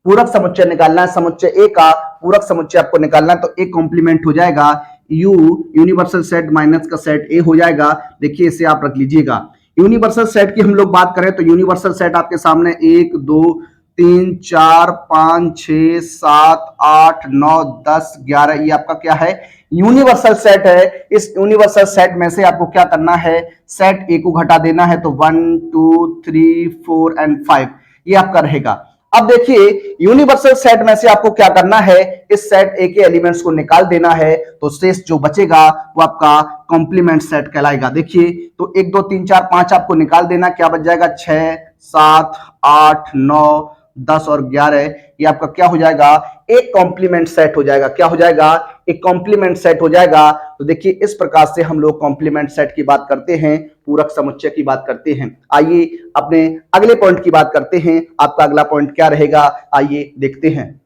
पूरक समुच्चय निकालना है, समुच्चय ए का पूरक समुच्चय आपको निकालना है। तो ए कॉम्प्लीमेंट हो जाएगा यूनिवर्सल सेट माइनस का सेट ए हो जाएगा। देखिए इसे आप रख लीजिएगा। यूनिवर्सल सेट की हम लोग बात करें तो यूनिवर्सल सेट आपके सामने 1 2 3 4 5 6 7 8 9 10 11, ये आपका क्या है, यूनिवर्सल सेट है। इस यूनिवर्सल सेट में से आपको क्या करना है, सेट ए को घटा देना है। तो 1 2 3 4 एंड 5 ये आपका रहेगा। अब देखिए यूनिवर्सल सेट में से आपको क्या करना है, इस सेट ए के एलिमेंट्स को निकाल देना है। तो शेष जो बचेगा वो आपका कॉम्प्लीमेंट सेट कहलाएगा। देखिए तो 1 2 3 4 5 आपको निकाल देना, क्या बच जाएगा 6 7 8 9 10 और 11, ये आपका क्या हो जाएगा, एक कॉम्प्लीमेंट सेट हो जाएगा। क्या हो जाएगा, एक कॉम्प्लीमेंट सेट हो जाएगा। तो देखिए इस प्रकार से हम लोग कॉम्प्लीमेंट सेट की बात करते हैं, पूरक समुच्चय की बात करते हैं। आइए अपने अगले पॉइंट की बात करते हैं। आपका अगला पॉइंट क्या रहेगा, आइए देखते हैं।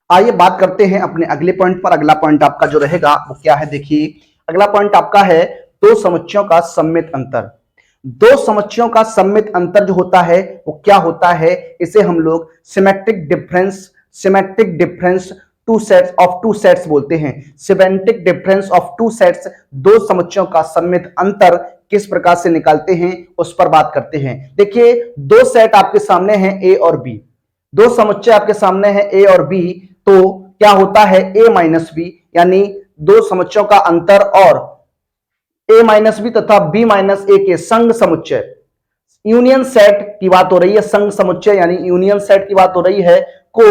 आइए बात करते हैं अपने अगले पॉइंट पर। अगला पॉइंट आपका जो रहेगा वो क्या है, देखिए अगला पॉइंट आपका है दो समुच्चयों का सम्मित अंतर। दो समुच्चयों का सम्मित अंतर जो होता है वो क्या होता है, इसे हम लोग symmetric difference two sets of two sets बोलते हैं। Symmetric difference of two sets, दो समुच्चयों का सम्मित अंतर किस प्रकार से निकालते हैं उस पर बात करते हैं। देखिए दो सेट आपके सामने हैं ए और बी, दो समुच्चय आपके सामने हैं ए और बी। तो क्या होता है ए माइनस बी, यानी दो समुच्चयों का अंतर और ए माइनस बी तथा बी माइनस ए के संग समुच्चय, यूनियन सेट की बात हो रही है। संग समुच्चय यानी यूनियन सेट की बात हो रही है, को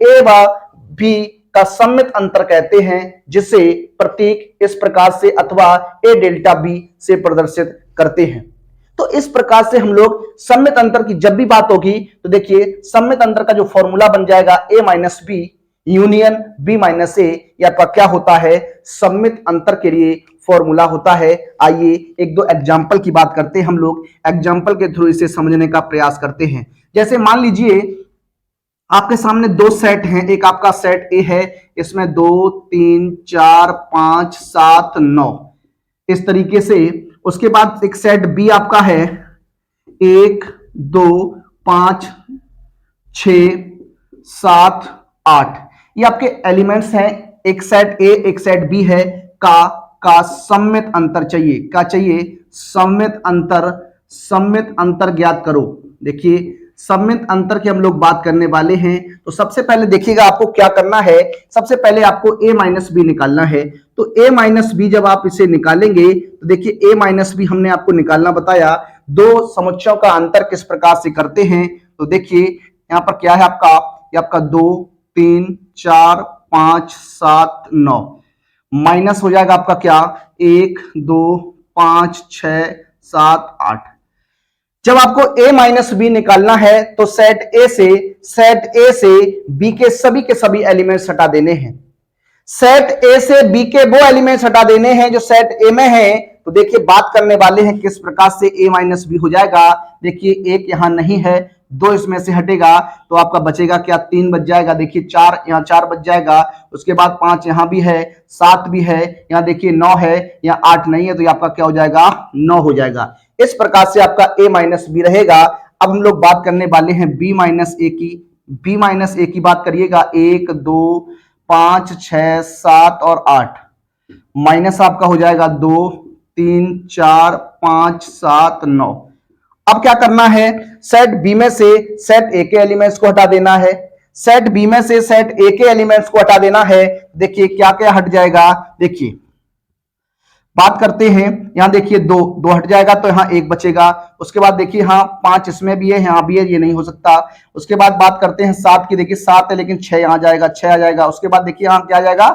ए व बी का सम्मित अंतर कहते हैं, जिसे प्रतीक इस प्रकार से अथवा ए डेल्टा बी से प्रदर्शित करते हैं। तो इस प्रकार से हम लोग सम्मित अंतर की जब भी बात होगी तो देखिए सम्मित अंतर का जो फॉर्मूला बन जाएगा A minus B, union B minus A, ये आपका क्या होता है, सममित अंतर के लिए फॉर्मूला होता है। आइए एक दो एग्जाम्पल की बात करते हैं हम लोग, एग्जाम्पल के थ्रू इसे समझने का प्रयास करते हैं। जैसे मान लीजिए आपके सामने दो सेट हैं, एक आपका सेट ए है, इसमें 2 3 4 5 7 9 इस तरीके से। उसके बाद एक सेट बी आपका है, 1 2 5 6 7 8, ये आपके एलिमेंट्स हैं। एक सेट ए एक सेट बी है, का सममित अंतर चाहिए, क्या चाहिए, सममित अंतर ज्ञात करो। देखिए सममित अंतर की हम लोग बात करने वाले हैं। तो सबसे पहले देखिएगा आपको क्या करना है, सबसे पहले आपको a माइनस बी निकालना है। तो a माइनस बी जब आप इसे निकालेंगे तो देखिए a माइनस बी हमने आपको निकालना बताया, दो समुच्चयों का अंतर किस प्रकार से करते हैं। तो देखिए यहां पर क्या है आपका, ये आपका 2 3 4 5 7 9 माइनस हो जाएगा आपका क्या, 1 2 5 6 7 8। जब आपको a माइनस बी निकालना है तो सेट ए से बी के सभी एलिमेंट्स हटा देने हैं। सेट ए से बी के वो एलिमेंट्स हटा देने हैं जो सेट ए में है। तो देखिए बात करने वाले हैं किस प्रकार से a माइनस बी हो जाएगा। देखिए एक यहां नहीं है, 2 इसमें से हटेगा तो आपका बचेगा क्या, 3 बच जाएगा। देखिए 4 यहाँ 4 बच जाएगा, उसके बाद 5 यहां भी है, 7 भी है, यहाँ देखिए 9 है, यहाँ 8 नहीं है, तो आपका क्या हो जाएगा, 9 हो जाएगा। इस प्रकार से आपका a माइनस बी रहेगा। अब हम लोग बात करने वाले हैं b माइनस ए की। b माइनस ए की बात करिएगा, 1 2 5 6 7 और 8 माइनस आपका हो जाएगा 2 3 4 5 7 9। अब क्या करना है, सेट बी में से सेट ए के एलिमेंट्स को हटा देना है, सेट बी में से सेट ए के एलिमेंट्स को हटा देना है। देखिए क्या क्या हट जाएगा, देखिए बात करते हैं, यहां देखिए 2 हट जाएगा तो यहां 1 बचेगा। उसके बाद देखिए हाँ 5 इसमें भी है, यहां भी है, ये नहीं हो सकता। उसके बाद बात करते हैं 7 की, देखिए 7 है लेकिन 6 यहां जाएगा, 6 आ जाएगा। उसके बाद देखिए यहां क्या आ जाएगा,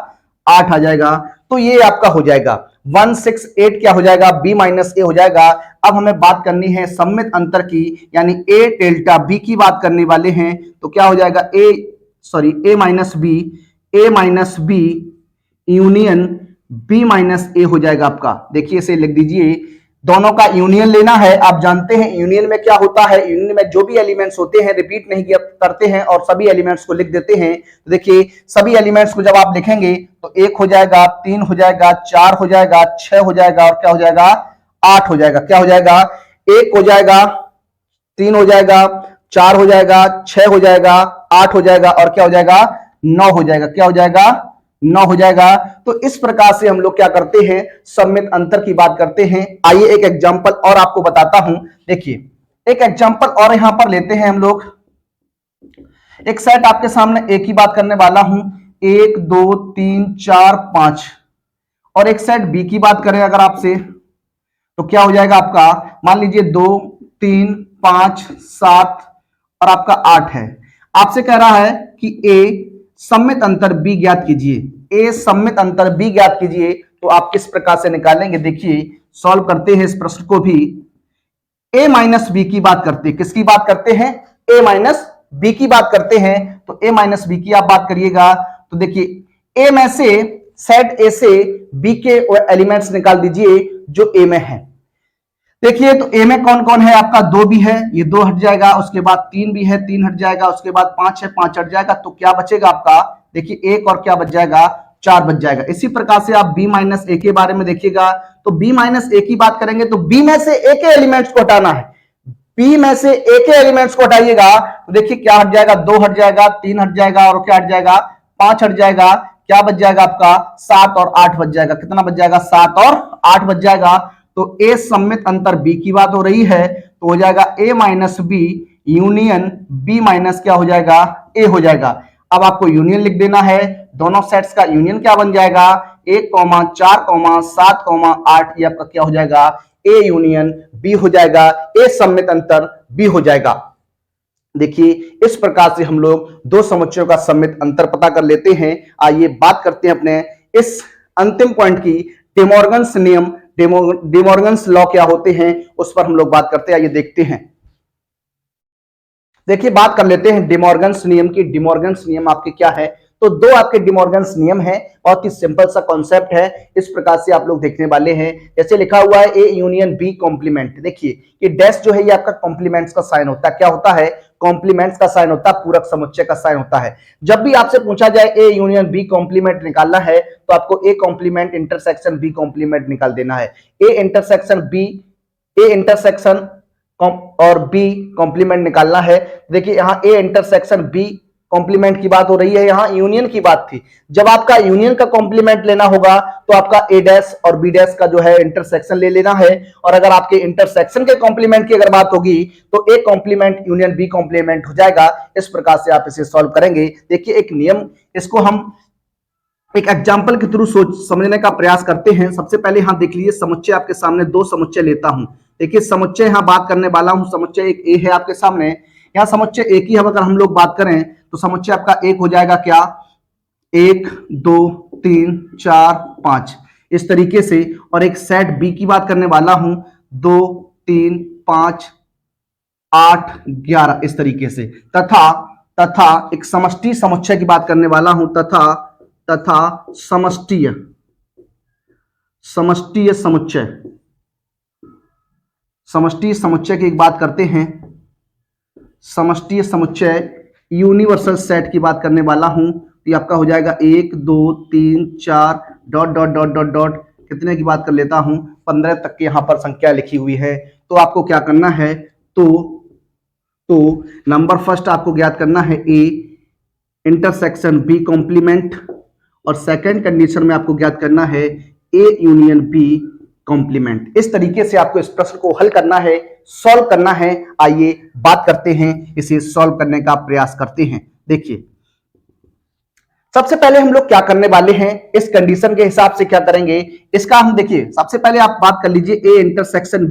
8 आ जाएगा। तो ये आपका हो जाएगा 1 6 8 क्या हो जाएगा, b माइनस ए हो जाएगा। अब हमें बात करनी है सममित अंतर की, यानी a डेल्टा b की बात करने वाले हैं। तो क्या हो जाएगा, a minus B union b minus A हो जाएगा आपका। देखिए इसे लिख दीजिए, दोनों का यूनियन लेना है। आप जानते हैं यूनियन में क्या होता है, यूनियन में जो भी एलिमेंट्स होते हैं रिपीट नहीं करते हैं और सभी एलिमेंट्स को लिख देते हैं। तो देखिए सभी एलिमेंट्स को जब आप लिखेंगे तो 1 हो जाएगा, 3 हो जाएगा, 4 हो जाएगा, 6 हो जाएगा और क्या हो जाएगा, 8 हो जाएगा। क्या हो जाएगा, 1 हो जाएगा, 3 हो जाएगा, 4 हो जाएगा, 6 हो जाएगा, 8 हो जाएगा और क्या हो जाएगा, 9 हो जाएगा। क्या हो जाएगा, 9 हो जाएगा। तो इस प्रकार से हम लोग क्या करते हैं, सममित अंतर की बात करते हैं। आइए एक एग्जांपल और आपको बताता हूं। देखिए एक एग्जांपल और यहां पर लेते हैं हम लोग। एक सेट आपके सामने एक ही बात करने वाला हूं, 1 2 3 4 5। और एक सेट बी की बात करें अगर आपसे तो क्या हो जाएगा आपका, मान लीजिए 2 3 5 7 और आपका 8 है। आपसे कह रहा है कि ए सममित अंतर b ज्ञात कीजिए, a सममित अंतर b ज्ञात कीजिए। तो आप किस प्रकार से निकालेंगे, देखिए सॉल्व करते हैं इस प्रश्न को भी। a माइनस बी की बात करते हैं, किसकी बात करते हैं, a माइनस बी की बात करते हैं। तो a माइनस बी की आप बात करिएगा तो देखिए a में से सेट a से b के एलिमेंट्स निकाल दीजिए जो a में है। देखिए तो a में कौन कौन है आपका, 2 भी है, ये 2 हट जाएगा। उसके बाद 3 भी है, 3 हट जाएगा। उसके बाद 5 है, 5 हट जाएगा। तो क्या बचेगा आपका, देखिए 1 और क्या बच जाएगा, 4 बच जाएगा। इसी प्रकार से आप b माइनस ए के बारे में देखिएगा। तो b माइनस ए की बात करेंगे तो b में से a के एलिमेंट्स को हटाना है, b में से a के एलिमेंट्स को हटाइएगा। तो देखिए क्या हट जाएगा, 2 हट जाएगा, 3 हट जाएगा और क्या हट जाएगा, 5 हट जाएगा। क्या बच जाएगा आपका, 7 और 8 बच जाएगा। कितना बच जाएगा, 7 और 8 बच जाएगा। तो a सममित अंतर b की बात हो रही है तो हो जाएगा a minus B union b minus क्या हो जाएगा, a हो जाएगा। अब आपको यूनियन लिख देना है, दोनों सेट्स का यूनियन क्या बन जाएगा, 1 4 7 8, ये आपका क्या हो जाएगा, a यूनियन b हो जाएगा, a सममित अंतर b हो जाएगा। देखिए इस प्रकार से हम लोग दो समुच्चयों का सममित अंतर पता कर लेते हैं। आइए बात करते हैं अपने इस अंतिम पॉइंट की, डिमॉर्गन्स नियम, डिमॉर्गन्स लॉ क्या होते हैं उस पर हम लोग बात करते हैं। आइए देखते हैं। देखिए बात कर लेते हैं डिमॉर्गन्स नियम की। डिमॉर्गन्स नियम आपके क्या है, तो दो आपके डिमॉर्गन्स नियम है, बहुत ही सिंपल सा कॉन्सेप्ट है, इस प्रकार से आप लोग देखने वाले हैं। जैसे लिखा हुआ है ए यूनियन बी कॉम्प्लीमेंट, देखिए ये डैश जो है ये आपका कॉम्प्लीमेंट्स का साइन होता है। क्या होता है? कॉम्प्लीमेंट्स का साइन होता है, पूरक समुच्चय का साइन होता है। जब भी आपसे पूछा जाए ए यूनियन बी कॉम्प्लीमेंट निकालना है तो आपको A complement intersection B complement निकाल देना है। ए इंटरसेक्शन और बी कॉम्प्लीमेंट निकालना है। देखिए यहां ए इंटरसेक्शन बी कॉम्प्लीमेंट की बात हो रही है, यहां यूनियन की बात थी। जब आपका यूनियन का कॉम्प्लीमेंट लेना होगा तो आपका ए डैश और बी डैश का जो है इंटरसेक्शन ले लेना है। और अगर आपके इंटरसेक्शन के कॉम्प्लीमेंट की अगर बात होगी तो A complement union B complement हो जाएगा। इस प्रकार से आप इसे सॉल्व करेंगे। देखिए एक नियम, इसको हम एक एग्जाम्पल के थ्रू सोच समझने का प्रयास करते हैं। सबसे पहले यहां देख लीजिए, समुच्चय आपके सामने दो समुच्चय लेता हूं। देखिए समुच्चय यहां बात करने वाला हूं, समुच्चय एक ए है आपके सामने, यहां समुच्चय एक ही अगर हम लोग बात करें तो समुच्चय आपका एक हो जाएगा क्या? 1 2 3 4 5 इस तरीके से। और एक सेट बी की बात करने वाला हूं, 2 3 5 8 11 इस तरीके से। तथा एक समष्टि समुच्चय की बात करने वाला हूं, तथा समष्टीय समुच्चय की एक बात करते हैं। समष्टीय समुच्चय यूनिवर्सल सेट की बात करने वाला हूं, तो ये आपका हो जाएगा 1 2 3 4 dot dot dot dot dot कितने की बात कर लेता हूं, 15 तक की यहां पर संख्या लिखी हुई है। तो आपको क्या करना है, तो नंबर फर्स्ट आपको ज्ञात करना है ए इंटरसेक्शन बी कॉम्प्लीमेंट, और सेकंड कंडीशन में आपको ज्ञात करना है ए यूनियन बी कॉम्प्लीमेंट। इस तरीके से आपको इस प्रश्न को हल करना है, सॉल्व करना है। आइए बात करते हैं, इसे सॉल्व करने का प्रयास करते हैं। देखिए सबसे पहले हम लोग क्या करने वाले हैं, इस कंडीशन के हिसाब से क्या करेंगे इसका हम देखिए। सबसे पहले आप बात कर लीजिए ए इंटरसेक्शन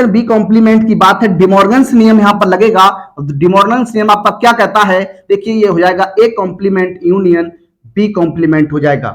बी कॉम्प्लीमेंट की बात है। डिमॉर्गन्स नियम यहां पर लगेगा। डिमॉर्गन्स नियम आपका क्या कहता है? देखिए ये हो जाएगा A complement union B complement हो जाएगा।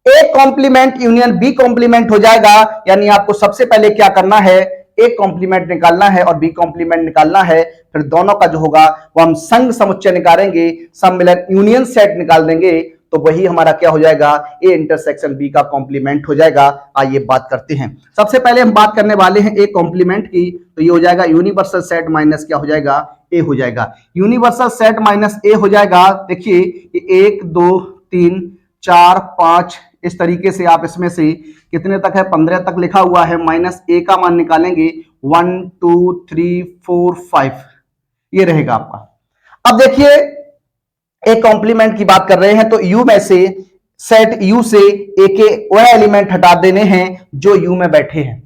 A complement union B complement हो जाएगा, यानी आपको सबसे पहले क्या करना है, ए कॉम्प्लीमेंट निकालना है और बी कॉम्प्लीमेंट निकालना है। फिर दोनों का जो होगा वो हम संघ समुच्चय निकालेंगे, सम्मिलन यूनियन सेट निकाल देंगे, तो वही हमारा क्या हो जाएगा, ए इंटरसेक्शन बी का कॉम्प्लीमेंट हो जाएगा। आइए बात करते हैं। सबसे पहले हम बात करने वाले हैं ए कॉम्प्लीमेंट की, तो ये हो जाएगा यूनिवर्सल सेट माइनस क्या हो जाएगा, ए हो जाएगा। यूनिवर्सल सेट माइनस ए हो जाएगा। देखिए 1 2 3 4 5 इस तरीके से आप इसमें से कितने तक है, 15 तक लिखा हुआ है, माइनस ए का मान निकालेंगे 1 2 3 4 5 ये रहेगा आपका। अब देखिए ए कॉम्प्लीमेंट की बात कर रहे हैं तो यू में से सेट यू से ए के वह एलिमेंट हटा देने हैं जो यू में बैठे हैं।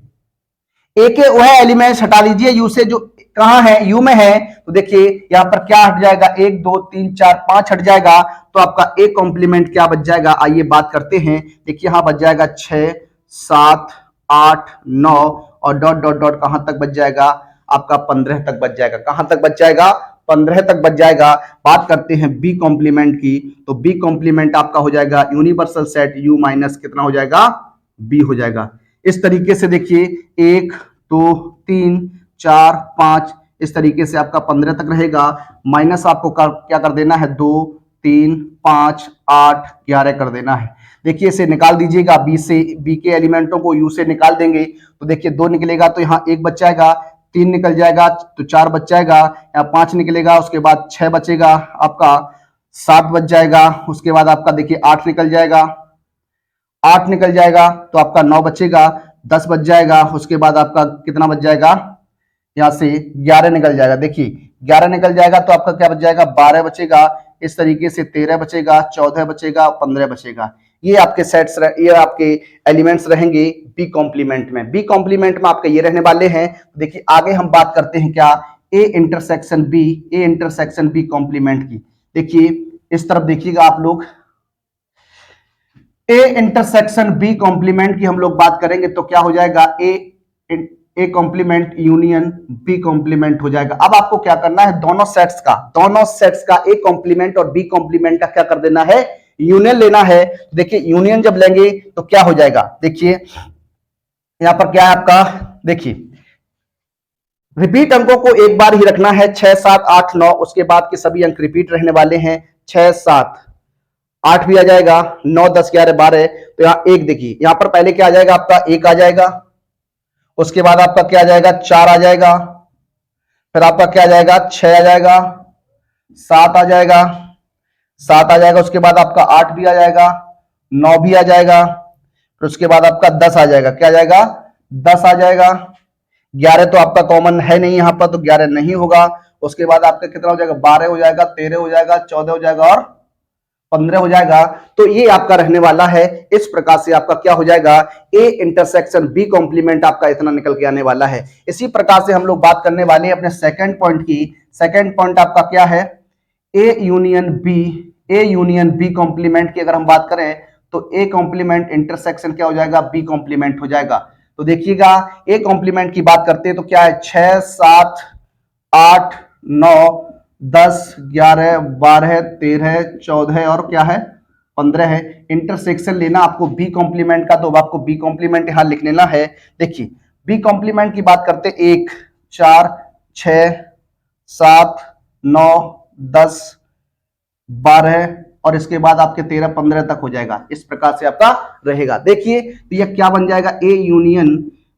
ए के वह एलिमेंट हटा लीजिए यू से, जो कहां है, यू में है। तो देखिए यहां पर क्या हट जाएगा, 1 2 3 4 5 हट जाएगा, तो आपका ए कॉम्प्लीमेंट क्या बच जाएगा, आइए बात करते हैं। देखिए यहां बच जाएगा 6 7 8 9 और डॉट डॉट डॉट कहां तक बच जाएगा आपका, 15 तक बच जाएगा। कहां तक बच जाएगा, 15 तक बच जाएगा। बात करते हैं बी कॉम्प्लीमेंट की, तो बी कॉम्प्लीमेंट आपका हो जाएगा यूनिवर्सल सेट यू माइनस कितना हो जाएगा, बी हो जाएगा। इस तरीके से देखिए 1 2 3 4 5 इस तरीके से आपका 15 तक रहेगा। माइनस आपको क्या कर देना है, 2 3 5 8 11 कर देना है। देखिए इसे निकाल दीजिएगा, बी से, बी के एलिमेंटों को यू से निकाल देंगे तो देखिए 2 निकलेगा तो यहाँ 1 बच जाएगा, 3 निकल जाएगा तो 4 बच जाएगा, यहाँ 5 निकलेगा, उसके बाद 6 बचेगा, आपका 7 बच जाएगा, उसके बाद आपका देखिए 8 निकल जाएगा, 8 निकल जाएगा तो आपका 9 बचेगा, 10 बच जाएगा, उसके बाद आपका कितना बच जाएगा, यहाँ से 11 निकल जाएगा। देखिए 11 निकल जाएगा तो आपका क्या बच जाएगा, 12 बचेगा। इस तरीके से 13 बचेगा, 14 बचेगा, 15 बचेगा। ये आपके सेट्स, ये आपके एलिमेंट्स रहेंगे बी कॉम्प्लीमेंट में। बी कॉम्प्लीमेंट में आपके ये रहने वाले हैं। देखिए आगे हम बात करते हैं क्या, ए इंटरसेक्शन बी कॉम्प्लीमेंट की। देखिए इस तरफ देखिएगा आप लोग, ए इंटरसेक्शन बी कॉम्प्लीमेंट की हम लोग बात करेंगे तो क्या हो जाएगा, A complement union B complement हो जाएगा। अब आपको क्या करना है, दोनों सेट्स का ए कॉम्प्लीमेंट और बी कॉम्प्लीमेंट का क्या कर देना है, यूनियन लेना है। देखिए यूनियन जब लेंगे तो क्या हो जाएगा, देखिए यहां पर क्या है आपका, देखिए रिपीट अंकों को एक बार ही रखना है, 6 7 8 9, उसके बाद के सभी अंक रिपीट रहने वाले हैं, 6 7 8 भी आ जाएगा, 9 10 11 12, तो यहाँ 1 देखिए, यहां पर पहले क्या आ जाएगा आपका 1 आ जाएगा, उसके बाद आपका क्या आ जाएगा 4 आ जाएगा, फिर आपका क्या आ जाएगा 6 आ जाएगा, 7 आ जाएगा, 7 आ जाएगा, उसके बाद आपका 8 भी आ जाएगा, 9 भी आ जाएगा, फिर उसके बाद आपका 10 आ जाएगा, क्या आ जाएगा 10 आ जाएगा, 11 तो आपका कॉमन है नहीं यहां पर, तो 11 नहीं होगा। उसके बाद आपका कितना हो जाएगा 12 हो जाएगा, 13 हो जाएगा, 14 हो जाएगा और 15 हो जाएगा। तो ये आपका रहने वाला है। इस प्रकार से आपका क्या हो जाएगा ए इंटरसेक्शन बी कॉम्प्लीमेंट आपका इतना निकल के आने वाला है। इसी प्रकार से हम लोग बात करने वाले हैं अपने सेकंड पॉइंट की। सेकंड पॉइंट आपका क्या है ए यूनियन बी कॉम्प्लीमेंट की अगर हम बात करें तो ए कॉम्प्लीमेंट इंटरसेक्शन क्या हो जाएगा बी कॉम्प्लीमेंट हो जाएगा। तो देखिएगा ए कॉम्प्लीमेंट की बात करते हैं तो क्या है 6 7 8 9 10 11 12 13 14 और क्या है 15 है। इंटरसेक्शन लेना आपको बी कॉम्प्लीमेंट का, तो आपको बी कॉम्प्लीमेंट यहां लिख लेना है। देखिए बी कॉम्प्लीमेंट की बात करते 1 4 6 7 9 10 12 और इसके बाद आपके 13 15 तक हो जाएगा। इस प्रकार से आपका रहेगा। देखिए तो यह क्या बन जाएगा ए यूनियन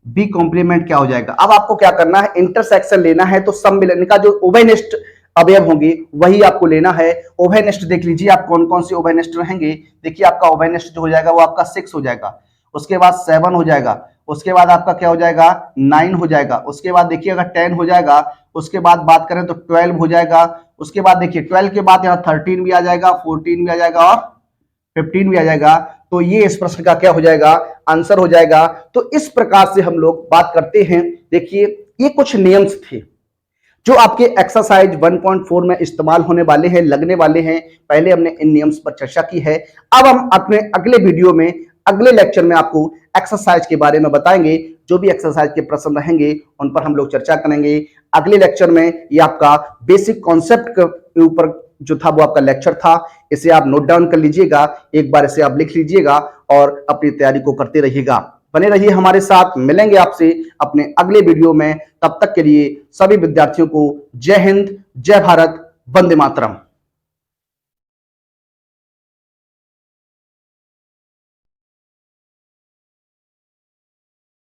बी कॉम्प्लीमेंट क्या हो जाएगा। अब आपको क्या करना है इंटरसेक्शन लेना है तो सम्मिलन का जो उभयनिष्ठ अवयव होंगे वही आपको लेना है। उभयनिष्ठ देख लीजिए आप कौन कौन से उभयनिष्ठ रहेंगे। देखिए आपका उभयनिष्ठ जो हो जाएगा वो आपका 6 हो जाएगा, उसके बाद 7 हो जाएगा, उसके बाद आपका क्या हो जाएगा 9 हो जाएगा, उसके बाद देखिए अगर 10 हो जाएगा, उसके बाद बात करें तो 12 हो जाएगा, उसके बाद देखिए 12 के बाद यहाँ 13 भी आ जाएगा, 14 भी आ जाएगा और 15 भी आ जाएगा। तो ये इस प्रश्न का क्या हो जाएगा आंसर हो जाएगा। तो इस प्रकार से हम लोग बात करते हैं। देखिए ये कुछ नियम्स थे जो आपके एक्सरसाइज 1.4 में इस्तेमाल होने वाले हैं, लगने वाले हैं। पहले हमने इन नियम्स पर चर्चा की है। अब हम अपने अगले वीडियो में अगले लेक्चर में आपको एक्सरसाइज के बारे में बताएंगे। जो भी एक्सरसाइज के प्रश्न रहेंगे उन पर हम लोग चर्चा करेंगे अगले लेक्चर में। ये आपका बेसिक कॉन्सेप्ट के ऊपर जो था वो आपका लेक्चर था। इसे आप नोट डाउन कर लीजिएगा, एक बार इसे आप लिख लीजिएगा और अपनी तैयारी को करते रहिएगा। बने रहिए हमारे साथ, मिलेंगे आपसे अपने अगले वीडियो में। तब तक के लिए सभी विद्यार्थियों को जय हिंद, जय भारत, वंदे मातरम।